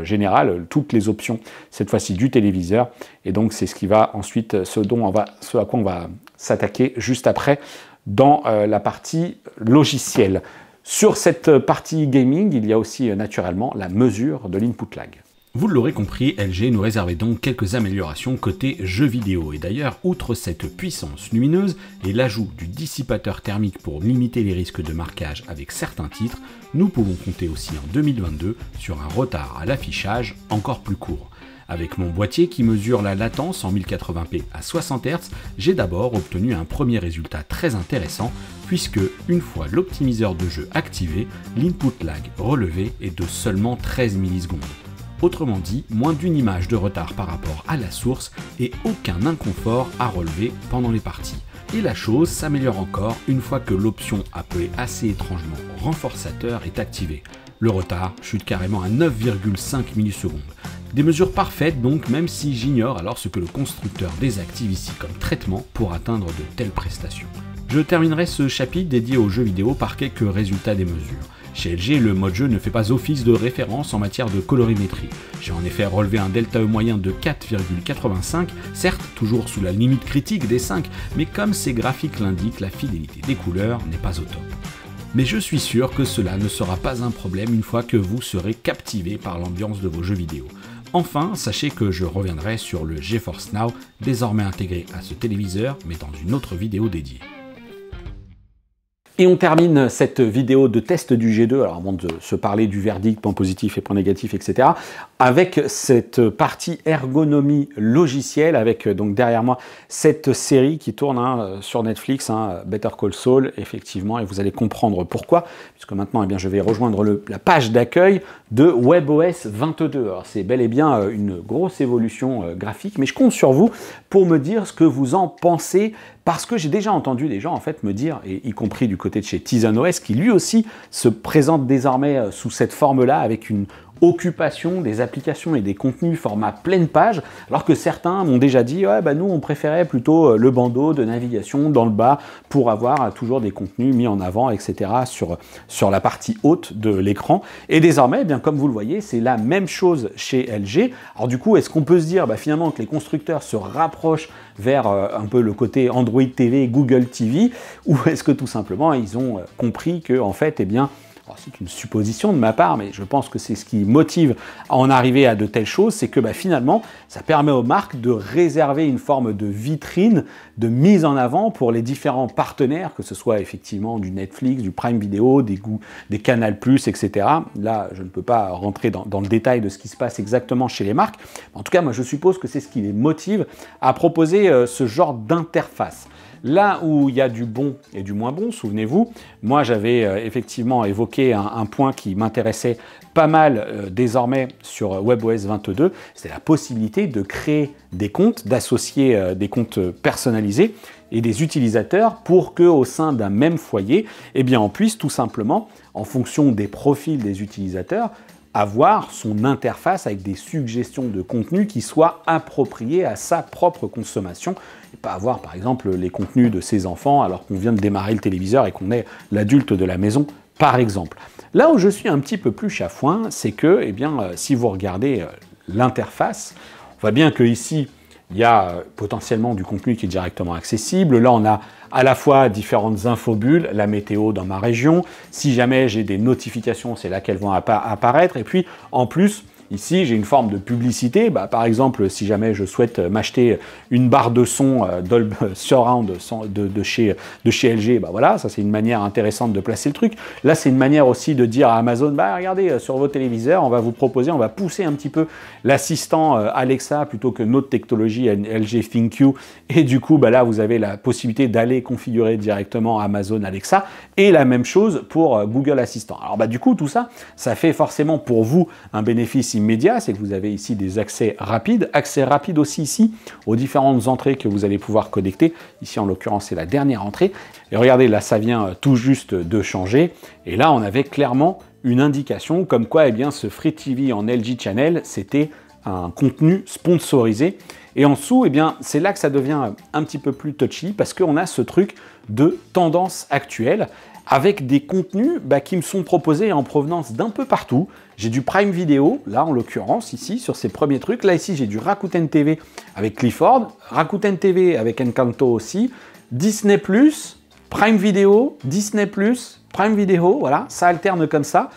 général, toutes les options, cette fois-ci du téléviseur. Et donc, c'est ce qui va ensuite, ce à quoi on va s'attaquer juste après dans la partie logicielle. Sur cette partie gaming, il y a aussi naturellement la mesure de l'input lag. Vous l'aurez compris, LG nous réservait donc quelques améliorations côté jeux vidéo. Et d'ailleurs, outre cette puissance lumineuse et l'ajout du dissipateur thermique pour limiter les risques de marquage avec certains titres, nous pouvons compter aussi en 2022 sur un retard à l'affichage encore plus court. Avec mon boîtier qui mesure la latence en 1080p à 60 Hz, j'ai d'abord obtenu un premier résultat très intéressant puisque, une fois l'optimiseur de jeu activé, l'input lag relevé est de seulement 13 millisecondes. Autrement dit, moins d'une image de retard par rapport à la source et aucun inconfort à relever pendant les parties. Et la chose s'améliore encore une fois que l'option appelée assez étrangement renforçateur est activée. Le retard chute carrément à 9,5 millisecondes. Des mesures parfaites donc, même si j'ignore alors ce que le constructeur désactive ici comme traitement pour atteindre de telles prestations. Je terminerai ce chapitre dédié aux jeux vidéo par quelques résultats des mesures. Chez LG, le mode jeu ne fait pas office de référence en matière de colorimétrie. J'ai en effet relevé un delta E moyen de 4,85, certes toujours sous la limite critique des 5, mais comme ces graphiques l'indiquent, la fidélité des couleurs n'est pas au top. Mais je suis sûr que cela ne sera pas un problème une fois que vous serez captivé par l'ambiance de vos jeux vidéo. Enfin, sachez que je reviendrai sur le GeForce Now, désormais intégré à ce téléviseur, mais dans une autre vidéo dédiée. Et on termine cette vidéo de test du G2, alors avant de se parler du verdict, points positifs et points négatifs, etc., avec cette partie ergonomie logicielle, avec donc derrière moi cette série qui tourne sur Netflix, Better Call Saul, effectivement, et vous allez comprendre pourquoi, puisque maintenant je vais rejoindre la page d'accueil de WebOS 22. Alors c'est bel et bien une grosse évolution graphique, mais je compte sur vous pour me dire ce que vous en pensez, parce que j'ai déjà entendu des gens en fait me dire, et y compris du côté de chez TizenOS, qui lui aussi se présente désormais sous cette forme-là, avec une occupation des applications et des contenus format pleine page, alors que certains m'ont déjà dit ouais, nous on préférait plutôt le bandeau de navigation dans le bas pour avoir toujours des contenus mis en avant, etc. sur la partie haute de l'écran. Et désormais, comme vous le voyez, c'est la même chose chez LG. Alors du coup, est-ce qu'on peut se dire finalement que les constructeurs se rapprochent vers un peu le côté Android TV, Google TV, ou est-ce que tout simplement ils ont compris que en fait, c'est une supposition de ma part, mais je pense que c'est ce qui motive à en arriver à de telles choses, c'est que finalement, ça permet aux marques de réserver une forme de vitrine, de mise en avant pour les différents partenaires, que ce soit effectivement du Netflix, du Prime Video, des Canal+, etc. Là, je ne peux pas rentrer dans le détail de ce qui se passe exactement chez les marques. En tout cas, moi, je suppose que c'est ce qui les motive à proposer ce genre d'interface. Là où il y a du bon et du moins bon, souvenez-vous, moi j'avais effectivement évoqué un point qui m'intéressait pas mal désormais sur WebOS 22, c'est la possibilité de créer des comptes, d'associer des comptes personnalisés et des utilisateurs pour qu'au sein d'un même foyer, on puisse tout simplement, en fonction des profils des utilisateurs, avoir son interface avec des suggestions de contenu qui soient appropriées à sa propre consommation et pas avoir par exemple les contenus de ses enfants alors qu'on vient de démarrer le téléviseur et qu'on est l'adulte de la maison par exemple. Là où je suis un petit peu plus chafouin, c'est que si vous regardez l'interface, on voit bien que ici il y a potentiellement du contenu qui est directement accessible. Là, on a à la fois différentes infobulles, la météo dans ma région. Si jamais j'ai des notifications, c'est là qu'elles vont apparaître. Et puis, en plus, ici, j'ai une forme de publicité. Par exemple, si jamais je souhaite m'acheter une barre de son Dolby Surround de chez LG, voilà, ça c'est une manière intéressante de placer le truc. Là, c'est une manière aussi de dire à Amazon, regardez, sur vos téléviseurs, on va vous proposer, on va pousser un petit peu l'assistant Alexa plutôt que notre technologie LG ThinQ. Et du coup, là, vous avez la possibilité d'aller configurer directement Amazon Alexa. Et la même chose pour Google Assistant. Alors, du coup, tout ça, ça fait forcément pour vous un bénéfice immédiat, c'est que vous avez ici des accès rapides aussi ici aux différentes entrées que vous allez pouvoir connecter. Ici en l'occurrence c'est la dernière entrée. Et regardez là ça vient tout juste de changer. Et là on avait clairement une indication comme quoi ce Free TV en LG Channel c'était un contenu sponsorisé. Et en dessous c'est là que ça devient un petit peu plus touchy parce qu'on a ce truc de tendance actuelle avec des contenus qui me sont proposés en provenance d'un peu partout. J'ai du Prime Video, là en l'occurrence, ici, sur ces premiers trucs. Là, ici, j'ai du Rakuten TV avec Clifford, Rakuten TV avec Encanto aussi, Disney+, Prime Video, Disney+, Prime Video, voilà, ça alterne comme ça.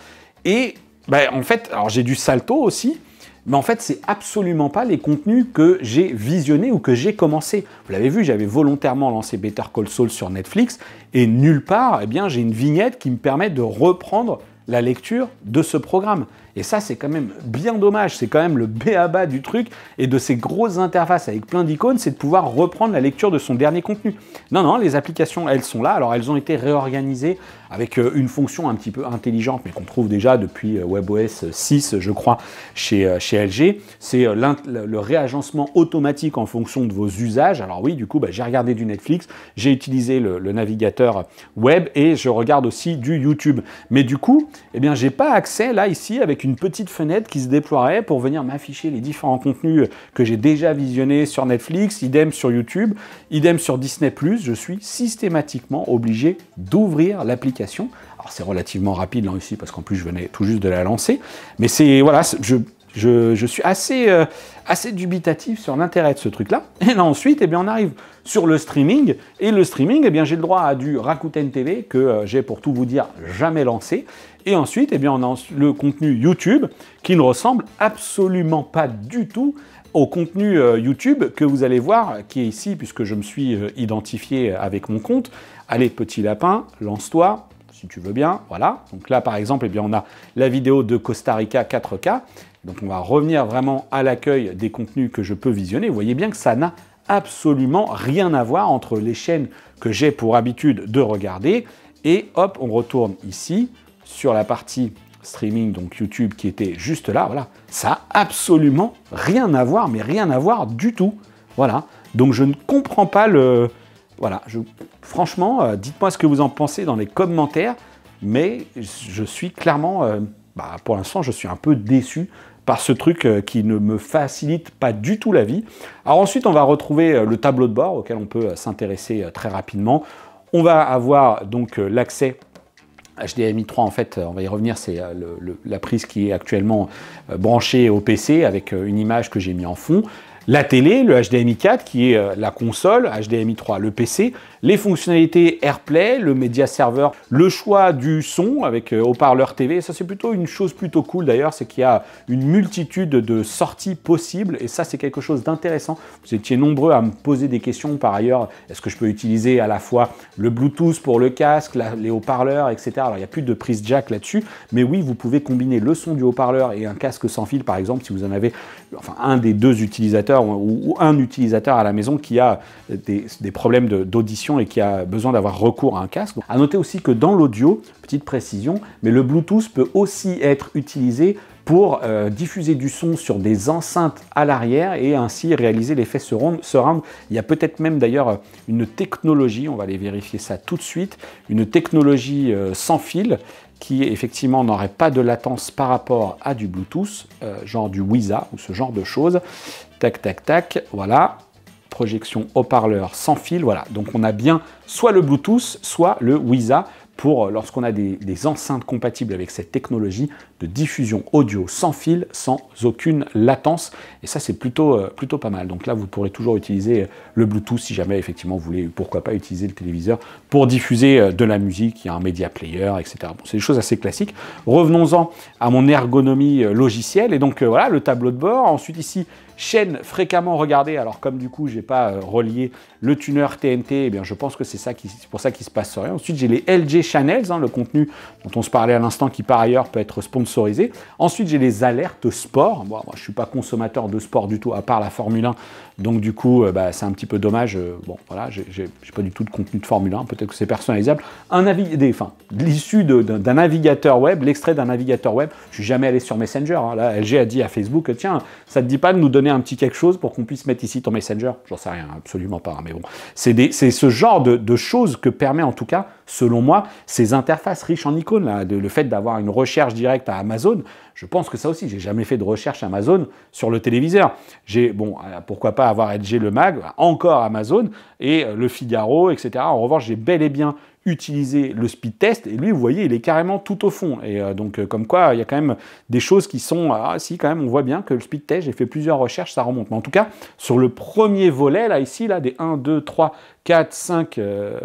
Et en fait, alors j'ai du Salto aussi, mais en fait, c'est absolument pas les contenus que j'ai visionnés ou que j'ai commencé. Vous l'avez vu, j'avais volontairement lancé Better Call Saul sur Netflix et nulle part, j'ai une vignette qui me permet de reprendre la lecture de ce programme. Et ça, c'est quand même bien dommage. C'est quand même le b.a.-ba du truc et de ces grosses interfaces avec plein d'icônes, c'est de pouvoir reprendre la lecture de son dernier contenu. Non, non, les applications, elles sont là. Alors, elles ont été réorganisées avec une fonction un petit peu intelligente, mais qu'on trouve déjà depuis WebOS 6, je crois, chez LG. C'est le réagencement automatique en fonction de vos usages. Alors oui, du coup, j'ai regardé du Netflix, j'ai utilisé le navigateur web et je regarde aussi du YouTube. Mais du coup, eh bien, j'ai pas accès là, ici, avec une petite fenêtre qui se déploierait pour venir m'afficher les différents contenus que j'ai déjà visionnés sur Netflix, idem sur YouTube, idem sur Disney+. Je suis systématiquement obligé d'ouvrir l'application. Alors c'est relativement rapide là ici parce qu'en plus je venais tout juste de la lancer, mais c'est voilà, je suis assez dubitatif sur l'intérêt de ce truc-là. Et là ensuite, eh bien, on arrive sur le streaming, et le streaming, eh bien, j'ai le droit à du Rakuten TV que j'ai, pour tout vous dire, jamais lancé. Et ensuite, eh bien, on a le contenu YouTube qui ne ressemble absolument pas du tout au contenu YouTube que vous allez voir, qui est ici, puisque je me suis identifié avec mon compte. Allez, petit lapin, lance-toi, si tu veux bien, voilà. Donc là, par exemple, eh bien, on a la vidéo de Costa Rica 4K. Donc on va revenir vraiment à l'accueil des contenus que je peux visionner. Vous voyez bien que ça n'a absolument rien à voir entre les chaînes que j'ai pour habitude de regarder. Et hop, on retourne ici, sur la partie streaming, donc YouTube, qui était juste là, voilà. Ça n'a absolument rien à voir, mais rien à voir du tout. Voilà. Donc je ne comprends pas le... Voilà. Franchement, dites-moi ce que vous en pensez dans les commentaires, mais je suis clairement... pour l'instant, je suis un peu déçu par ce truc qui ne me facilite pas du tout la vie. Alors ensuite, on va retrouver le tableau de bord auquel on peut s'intéresser très rapidement. On va avoir donc l'accès HDMI 3, en fait, on va y revenir, c'est la prise qui est actuellement branchée au PC avec une image que j'ai mis en fond. La télé, le HDMI 4 qui est la console, HDMI 3 le PC, les fonctionnalités AirPlay, le Media Server, le choix du son avec haut-parleur TV. Ça, c'est plutôt une chose plutôt cool d'ailleurs, c'est qu'il y a une multitude de sorties possibles et ça, c'est quelque chose d'intéressant. Vous étiez nombreux à me poser des questions par ailleurs. Est-ce que je peux utiliser à la fois le Bluetooth pour le casque, les haut-parleurs, etc. Alors, il n'y a plus de prise jack là-dessus, mais oui, vous pouvez combiner le son du haut-parleur et un casque sans fil, par exemple, si vous en avez, enfin, un des deux utilisateurs ou un utilisateur à la maison qui a des problèmes d'audition et qui a besoin d'avoir recours à un casque. À noter aussi que dans l'audio, petite précision, mais le Bluetooth peut aussi être utilisé pour diffuser du son sur des enceintes à l'arrière et ainsi réaliser l'effet surround. Il y a peut-être même d'ailleurs une technologie, on va aller vérifier ça tout de suite, une technologie sans fil qui effectivement n'aurait pas de latence par rapport à du Bluetooth, genre du WiZA ou ce genre de choses. Tac, tac, tac, voilà. Projection haut-parleur sans fil, voilà. Donc on a bien soit le Bluetooth, soit le WiZA pour lorsqu'on a des enceintes compatibles avec cette technologie de diffusion audio sans fil, sans aucune latence. Et ça, c'est plutôt pas mal. Donc là, vous pourrez toujours utiliser le Bluetooth si jamais, effectivement, vous voulez, pourquoi pas, utiliser le téléviseur pour diffuser de la musique. Il y a un media player, etc. Bon, c'est des choses assez classiques. Revenons-en à mon ergonomie logicielle. Et donc, voilà, le tableau de bord. Ensuite, ici, chaîne fréquemment regardée. Alors, comme du coup, j'ai pas relié le tuner TNT, eh bien, je pense que c'est pour ça qu'il se passe rien. Ensuite, j'ai les LG Channels, le contenu dont on se parlait à l'instant, qui par ailleurs peut être sponsorisé. Ensuite, j'ai les alertes sport. Bon, moi, je suis pas consommateur de sport du tout, à part la Formule 1. Donc, du coup, c'est un petit peu dommage. Bon, voilà, j'ai pas du tout de contenu de Formule 1. Peut-être que c'est personnalisable. L'issue d'un navigateur web, l'extrait d'un navigateur web. Je suis jamais allé sur Messenger. Hein. Là, LG a dit à Facebook, tiens, ça te dit pas de nous donner un petit quelque chose pour qu'on puisse mettre ici ton Messenger? J'en sais rien, absolument pas. Mais bon, c'est ce genre de choses que permet en tout cas, selon moi, ces interfaces riches en icônes, là, le fait d'avoir une recherche directe à Amazon. Je pense que ça aussi, j'ai jamais fait de recherche Amazon sur le téléviseur. Bon, pourquoi pas avoir LG le Mag, encore Amazon, et le Figaro, etc. En revanche, j'ai bel et bien utilisé le speed test, et lui, vous voyez, il est carrément tout au fond. Et donc, comme quoi, il y a quand même des choses qui sont... Ah si, quand même, on voit bien que le speed test, j'ai fait plusieurs recherches, ça remonte. Mais en tout cas, sur le premier volet, là, ici, là, des 1, 2, 3, 4, 5,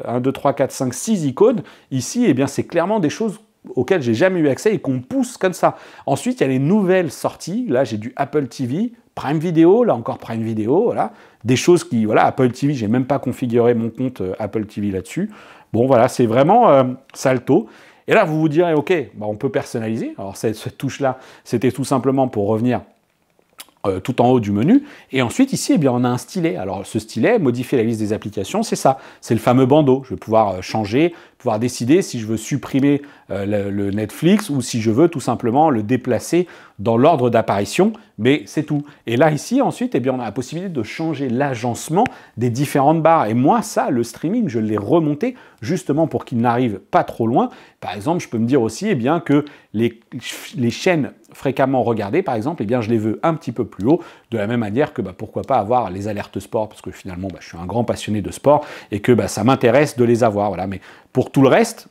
1, 2, 3, 4, 5, 6 icônes, ici, eh bien, c'est clairement des choses auxquelles j'ai jamais eu accès et qu'on pousse comme ça. Ensuite, il y a les nouvelles sorties. Là, j'ai du Apple TV, Prime Video, là encore Prime Video, voilà. Des choses qui, voilà, Apple TV, j'ai même pas configuré mon compte Apple TV là-dessus. Bon, voilà, c'est vraiment salto. Et là, vous vous direz, ok, bah, on peut personnaliser. Alors cette touche-là, c'était tout simplement pour revenir tout en haut du menu. Et ensuite, ici, eh bien, on a un stylet. Alors, ce stylet, modifier la liste des applications, c'est ça. C'est le fameux bandeau. Je vais pouvoir changer, pouvoir décider si je veux supprimer le Netflix ou si je veux tout simplement le déplacer dans l'ordre d'apparition. Mais c'est tout. Et là, ici, ensuite, eh bien, on a la possibilité de changer l'agencement des différentes barres. Et moi, ça, le streaming, je l'ai remonté justement pour qu'il n'arrive pas trop loin. Par exemple, je peux me dire aussi eh bien, que les chaînes fréquemment regardées, par exemple, eh bien, je les veux un petit peu plus haut, de la même manière que pourquoi pas avoir les alertes sport, parce que finalement, je suis un grand passionné de sport et que ça m'intéresse de les avoir. Voilà. Mais pour tout le reste,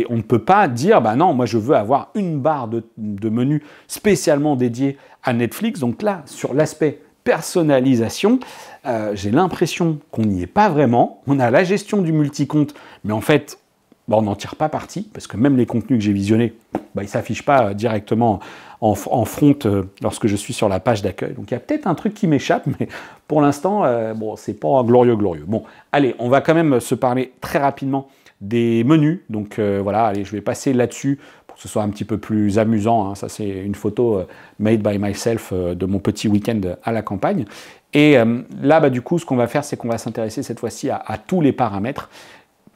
on ne peut pas dire, non, moi je veux avoir une barre de menu spécialement dédiée à Netflix. Donc là, sur l'aspect personnalisation, j'ai l'impression qu'on n'y est pas vraiment. On a la gestion du multi-compte, mais en fait, on n'en tire pas parti, parce que même les contenus que j'ai visionnés, ils ne s'affichent pas directement en front lorsque je suis sur la page d'accueil. Donc il y a peut-être un truc qui m'échappe, mais pour l'instant, c'est pas glorieux. Bon, allez, on va quand même se parler très rapidement des menus. Donc voilà, allez, je vais passer là-dessus pour que ce soit un petit peu plus amusant. Hein. Ça, c'est une photo made by myself de mon petit week-end à la campagne. Et là, du coup, ce qu'on va faire, c'est qu'on va s'intéresser cette fois-ci à tous les paramètres.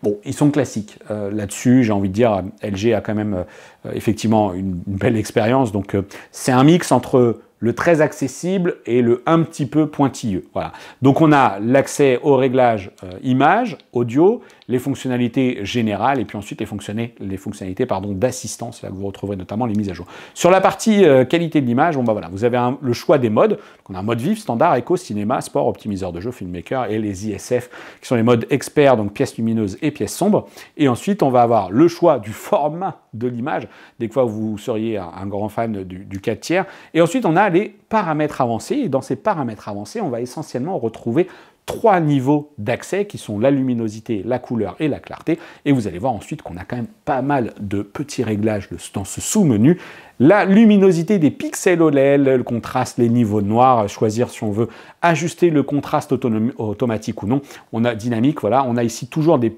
Bon, ils sont classiques. Là-dessus, j'ai envie de dire, LG a quand même effectivement une belle expérience. Donc, c'est un mix entre le très accessible et le un petit peu pointilleux. Voilà. Donc, on a l'accès aux réglages image, audio, les fonctionnalités générales et puis ensuite les fonctionnalités d'assistance, là que vous retrouverez notamment les mises à jour. Sur la partie qualité de l'image, voilà, vous avez le choix des modes. Donc, on a un mode vif, standard, éco, cinéma, sport, optimiseur de jeu, filmmaker et les ISF qui sont les modes experts, donc pièces lumineuses et pièces sombres. Et ensuite, on va avoir le choix du format de l'image, dès que vous seriez un grand fan du 4/3. Et ensuite, on a les paramètres avancés. Et dans ces paramètres avancés, on va essentiellement retrouver 3 niveaux d'accès qui sont la luminosité, la couleur et la clarté. Et vous allez voir ensuite qu'on a quand même pas mal de petits réglages dans ce sous-menu. La luminosité des pixels OLED, le contraste, les niveaux de noir, choisir si on veut ajuster le contraste automatique ou non. On a dynamique, voilà. On a ici toujours des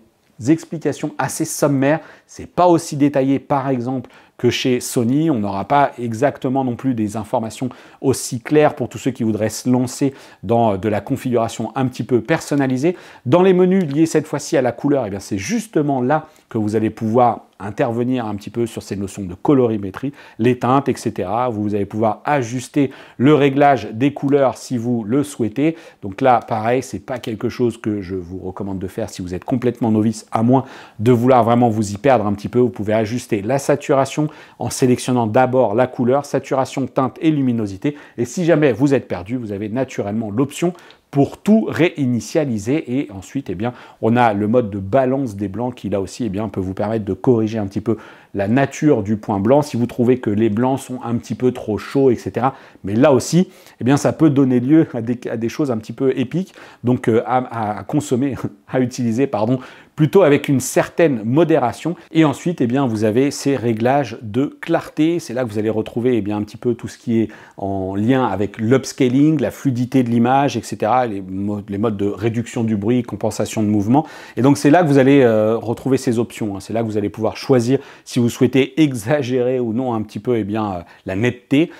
explications assez sommaires. C'est pas aussi détaillé, par exemple, que chez Sony. On n'aura pas exactement non plus des informations aussi claires pour tous ceux qui voudraient se lancer dans de la configuration un petit peu personnalisée. Dans les menus liés cette fois-ci à la couleur, c'est justement là que vous allez pouvoir intervenir un petit peu sur ces notions de colorimétrie, les teintes, etc. Vous allez pouvoir ajuster le réglage des couleurs si vous le souhaitez. Donc là, pareil, c'est pas quelque chose que je vous recommande de faire si vous êtes complètement novice, à moins de vouloir vraiment vous y perdre un petit peu. Vous pouvez ajuster la saturation en sélectionnant d'abord la couleur, saturation, teinte et luminosité. Et si jamais vous êtes perdu, vous avez naturellement l'option pour tout réinitialiser. Et ensuite, on a le mode de balance des blancs qui, là aussi, peut vous permettre de corriger un petit peu la nature du point blanc si vous trouvez que les blancs sont un petit peu trop chauds, etc. Mais là aussi, ça peut donner lieu à des choses un petit peu épiques, donc à consommer, à utiliser, plutôt avec une certaine modération. Et ensuite, vous avez ces réglages de clarté. C'est là que vous allez retrouver un petit peu tout ce qui est en lien avec l'upscaling, la fluidité de l'image, etc. Les modes de réduction du bruit, compensation de mouvement. Et donc, c'est là que vous allez retrouver ces options. C'est là que vous allez pouvoir choisir si vous souhaitez exagérer ou non un petit peu la netteté.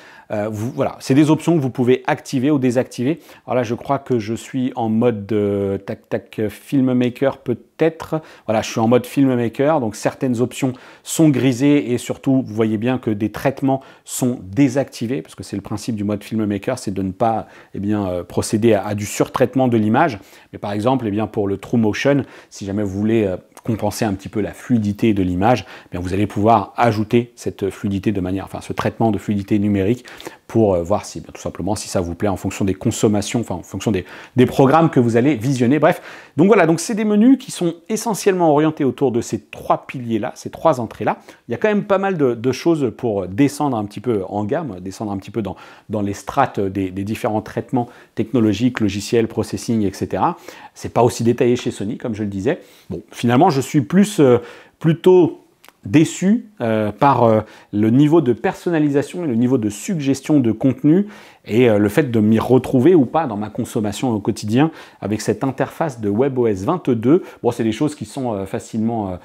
Voilà, c'est des options que vous pouvez activer ou désactiver. Alors là, je crois que je suis en mode filmmaker peut-être. Voilà, je suis en mode filmmaker, donc certaines options sont grisées et surtout, vous voyez bien que des traitements sont désactivés parce que c'est le principe du mode filmmaker, c'est de ne pas procéder à du surtraitement de l'image. Mais par exemple, pour le True Motion, si jamais vous voulez compenser un petit peu la fluidité de l'image, vous allez pouvoir ajouter cette fluidité ce traitement de fluidité numérique pour voir si, tout simplement, si ça vous plaît en fonction des consommations, en fonction des programmes que vous allez visionner. Bref, donc voilà, donc c'est des menus qui sont essentiellement orientés autour de ces 3 piliers-là, ces 3 entrées-là. Il y a quand même pas mal de choses pour descendre un petit peu en gamme, descendre un petit peu dans les strates des différents traitements technologiques, logiciels, processing, etc. C'est pas aussi détaillé chez Sony, comme je le disais. Bon, finalement, je suis plutôt déçu par le niveau de personnalisation et le niveau de suggestion de contenu et le fait de m'y retrouver ou pas dans ma consommation au quotidien avec cette interface de WebOS 22. Bon, c'est des choses qui sont facilement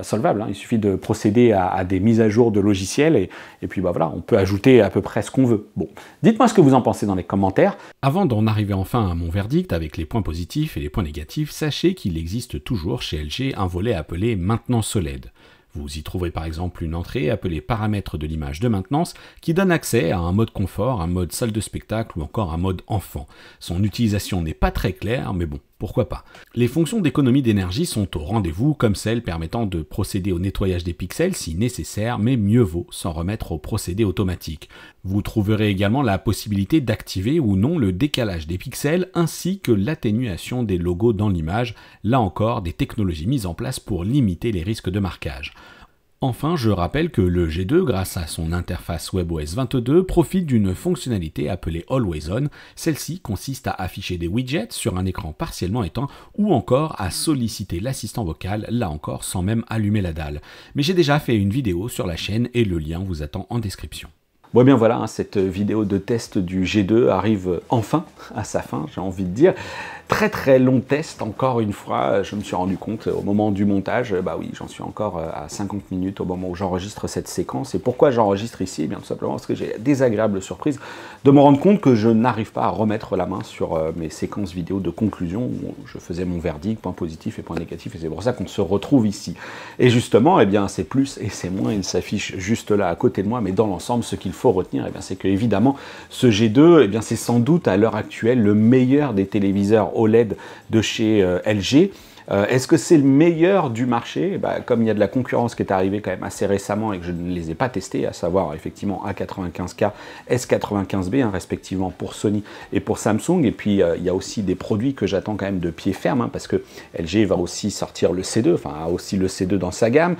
solvables, hein. Il suffit de procéder à des mises à jour de logiciels et puis bah voilà, on peut ajouter à peu près ce qu'on veut. Bon, dites-moi ce que vous en pensez dans les commentaires. Avant d'en arriver enfin à mon verdict avec les points positifs et les points négatifs, sachez qu'il existe toujours chez LG un volet appelé Maintenance OLED. Vous y trouverez par exemple une entrée appelée Paramètres de l'image de maintenance qui donne accès à un mode confort, un mode salle de spectacle ou encore un mode enfant. Son utilisation n'est pas très claire, mais bon, pourquoi pas. Les fonctions d'économie d'énergie sont au rendez-vous, comme celles permettant de procéder au nettoyage des pixels si nécessaire, mais mieux vaut s'en remettre au procédé automatique. Vous trouverez également la possibilité d'activer ou non le décalage des pixels ainsi que l'atténuation des logos dans l'image, là encore des technologies mises en place pour limiter les risques de marquage. Enfin, je rappelle que le G2, grâce à son interface WebOS 22, profite d'une fonctionnalité appelée Always On. Celle-ci consiste à afficher des widgets sur un écran partiellement éteint ou encore à solliciter l'assistant vocal, là encore sans même allumer la dalle. Mais j'ai déjà fait une vidéo sur la chaîne et le lien vous attend en description. Bon, bien voilà, hein, cette vidéo de test du G2 arrive enfin à sa fin, j'ai envie de dire. Très long test, encore une fois, je me suis rendu compte au moment du montage, bah oui, j'en suis encore à 50 minutes au moment où j'enregistre cette séquence. Et pourquoi j'enregistre ici? Eh bien tout simplement parce que j'ai la désagréable surprise de me rendre compte que je n'arrive pas à remettre la main sur mes séquences vidéo de conclusion où je faisais mon verdict, point positif et point négatif, et c'est pour ça qu'on se retrouve ici. Et justement, eh bien c'est plus et c'est moins, il s'affiche juste là à côté de moi, mais dans l'ensemble, ce qu'il faut retenir, eh bien c'est que évidemment ce G2, eh bien c'est sans doute à l'heure actuelle le meilleur des téléviseurs OLED de chez LG. Est-ce que c'est le meilleur du marché? Bah, comme il y a de la concurrence qui est arrivée quand même assez récemment et que je ne les ai pas testés, à savoir effectivement A95K, S95B, hein, respectivement pour Sony et pour Samsung. Et puis il y a aussi des produits que j'attends quand même de pied ferme, hein, parce que LG va aussi sortir le C2, enfin a aussi le C2 dans sa gamme.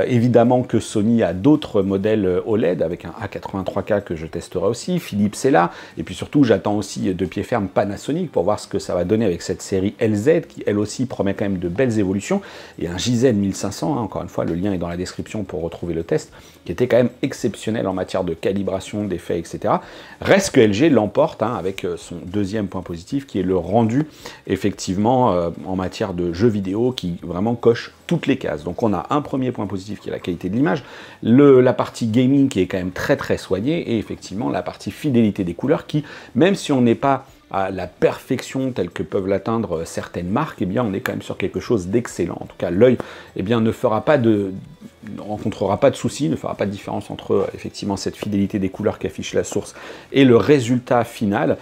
Évidemment que Sony a d'autres modèles OLED avec un A83K que je testerai aussi, Philips est là. Et puis surtout j'attends aussi de pied ferme Panasonic pour voir ce que ça va donner avec cette série LZ qui elle aussi promet quand même de belles évolutions, et un JZ 1500, hein, encore une fois le lien est dans la description pour retrouver le test, qui était quand même exceptionnel en matière de calibration, d'effets, etc. Reste que LG l'emporte, hein, avec son deuxième point positif qui est le rendu effectivement en matière de jeux vidéo qui vraiment coche toutes les cases. Donc on a un premier point positif qui est la qualité de l'image, la partie gaming qui est quand même très soignée, et effectivement la partie fidélité des couleurs qui, même si on n'est pas à la perfection telle que peuvent l'atteindre certaines marques, eh bien on est quand même sur quelque chose d'excellent. En tout cas, l'œil eh bien ne rencontrera pas de soucis, ne fera pas de différence entre effectivement cette fidélité des couleurs qu'affiche la source et le résultat final.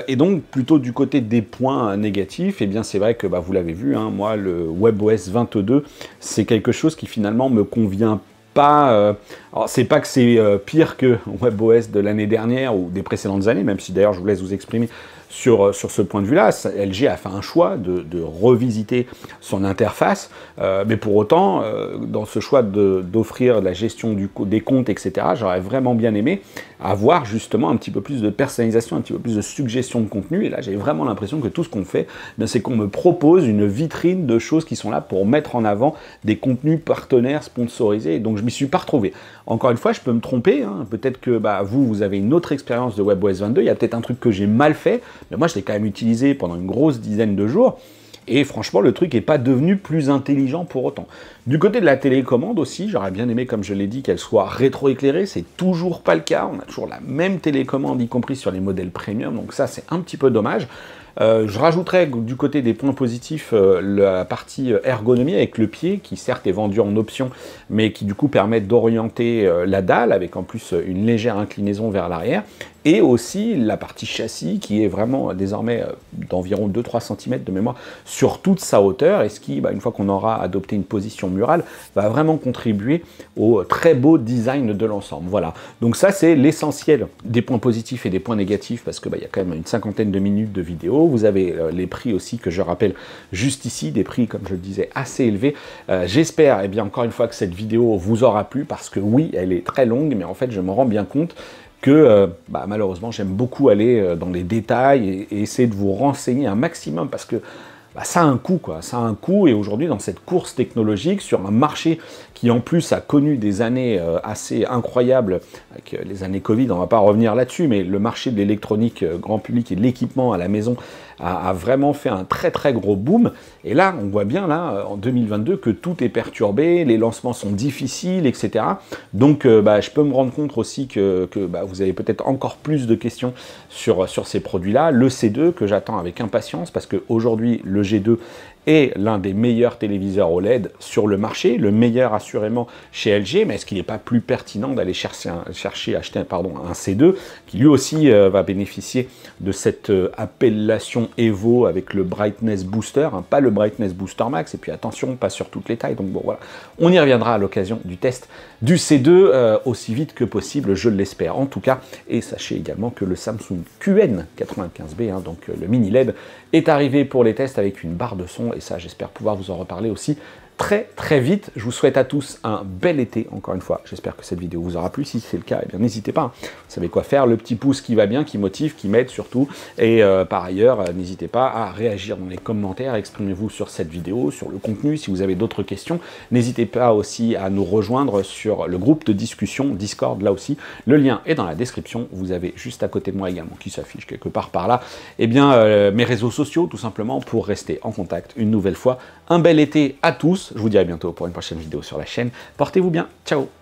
Et donc plutôt du côté des points négatifs, eh bien c'est vrai que vous l'avez vu, hein, moi le WebOS 22 c'est quelque chose qui finalement me convient pas. Alors c'est pas que c'est pire que WebOS de l'année dernière ou des précédentes années, même si d'ailleurs je vous laisse vous exprimer sur ce point de vue-là. LG a fait un choix de revisiter son interface, mais pour autant, dans ce choix d'offrir la gestion des comptes, etc., j'aurais vraiment bien aimé avoir justement un petit peu plus de personnalisation, un petit peu plus de suggestion de contenu, et là j'ai vraiment l'impression que tout ce qu'on fait, c'est qu'on me propose une vitrine de choses qui sont là pour mettre en avant des contenus partenaires sponsorisés, et donc je m'y suis pas retrouvé. Encore une fois, je peux me tromper, hein. Peut-être que vous avez une autre expérience de WebOS 22, il y a peut-être un truc que j'ai mal fait, mais moi je l'ai quand même utilisé pendant une grosse dizaine de jours, et franchement le truc n'est pas devenu plus intelligent pour autant. Du côté de la télécommande aussi, j'aurais bien aimé, comme je l'ai dit, qu'elle soit rétroéclairée, c'est toujours pas le cas, on a toujours la même télécommande, y compris sur les modèles premium, donc ça c'est un petit peu dommage. Je rajouterais du côté des points positifs la partie ergonomie avec le pied qui certes est vendu en option mais qui du coup permet d'orienter la dalle avec en plus une légère inclinaison vers l'arrière, et aussi la partie châssis qui est vraiment désormais d'environ 2-3 cm de mémoire sur toute sa hauteur, et ce qui, une fois qu'on aura adopté une position murale, va vraiment contribuer au très beau design de l'ensemble. Voilà, donc ça c'est l'essentiel des points positifs et des points négatifs, parce que il y a quand même une cinquantaine de minutes de vidéo. Vous avez les prix aussi que je rappelle juste ici, des prix comme je le disais assez élevés. J'espère bien encore une fois que cette vidéo vous aura plu, parce que oui elle est très longue, mais en fait je me rends bien compte que malheureusement j'aime beaucoup aller dans les détails et essayer de vous renseigner un maximum, parce que bah, ça a un coût, quoi. Ça a un coût, et aujourd'hui, dans cette course technologique, sur un marché qui en plus a connu des années assez incroyables, avec les années Covid, on ne va pas revenir là-dessus, mais le marché de l'électronique grand public et de l'équipement à la maison a vraiment fait un très très gros boom. Et là, on voit bien là, en 2022, que tout est perturbé, les lancements sont difficiles, etc. Donc je peux me rendre compte aussi que vous avez peut-être encore plus de questions sur ces produits-là. Le C2 que j'attends avec impatience, parce qu'aujourd'hui, le G2 est l'un des meilleurs téléviseurs OLED sur le marché, le meilleur assurément chez LG, mais est-ce qu'il n'est pas plus pertinent d'aller acheter un C2 qui lui aussi va bénéficier de cette appellation Evo avec le Brightness Booster, hein, pas le Brightness Booster Max, et puis attention, pas sur toutes les tailles, donc bon voilà, on y reviendra à l'occasion du test du C2 aussi vite que possible, je l'espère en tout cas, et sachez également que le Samsung QN95B, hein, donc le mini LED, est arrivé pour les tests avec une barre de son, et ça j'espère pouvoir vous en reparler aussi très très vite. Je vous souhaite à tous un bel été, encore une fois. J'espère que cette vidéo vous aura plu. Si c'est le cas, eh bien n'hésitez pas. Vous savez quoi faire, le petit pouce qui va bien, qui motive, qui m'aide surtout. Et par ailleurs, n'hésitez pas à réagir dans les commentaires, exprimez-vous sur cette vidéo, sur le contenu, si vous avez d'autres questions. N'hésitez pas aussi à nous rejoindre sur le groupe de discussion Discord, là aussi. Le lien est dans la description. Vous avez juste à côté de moi également, qui s'affiche quelque part par là, eh bien mes réseaux sociaux, tout simplement, pour rester en contact une nouvelle fois. Un bel été à tous. Je vous dis à bientôt pour une prochaine vidéo sur la chaîne. Portez-vous bien. Ciao.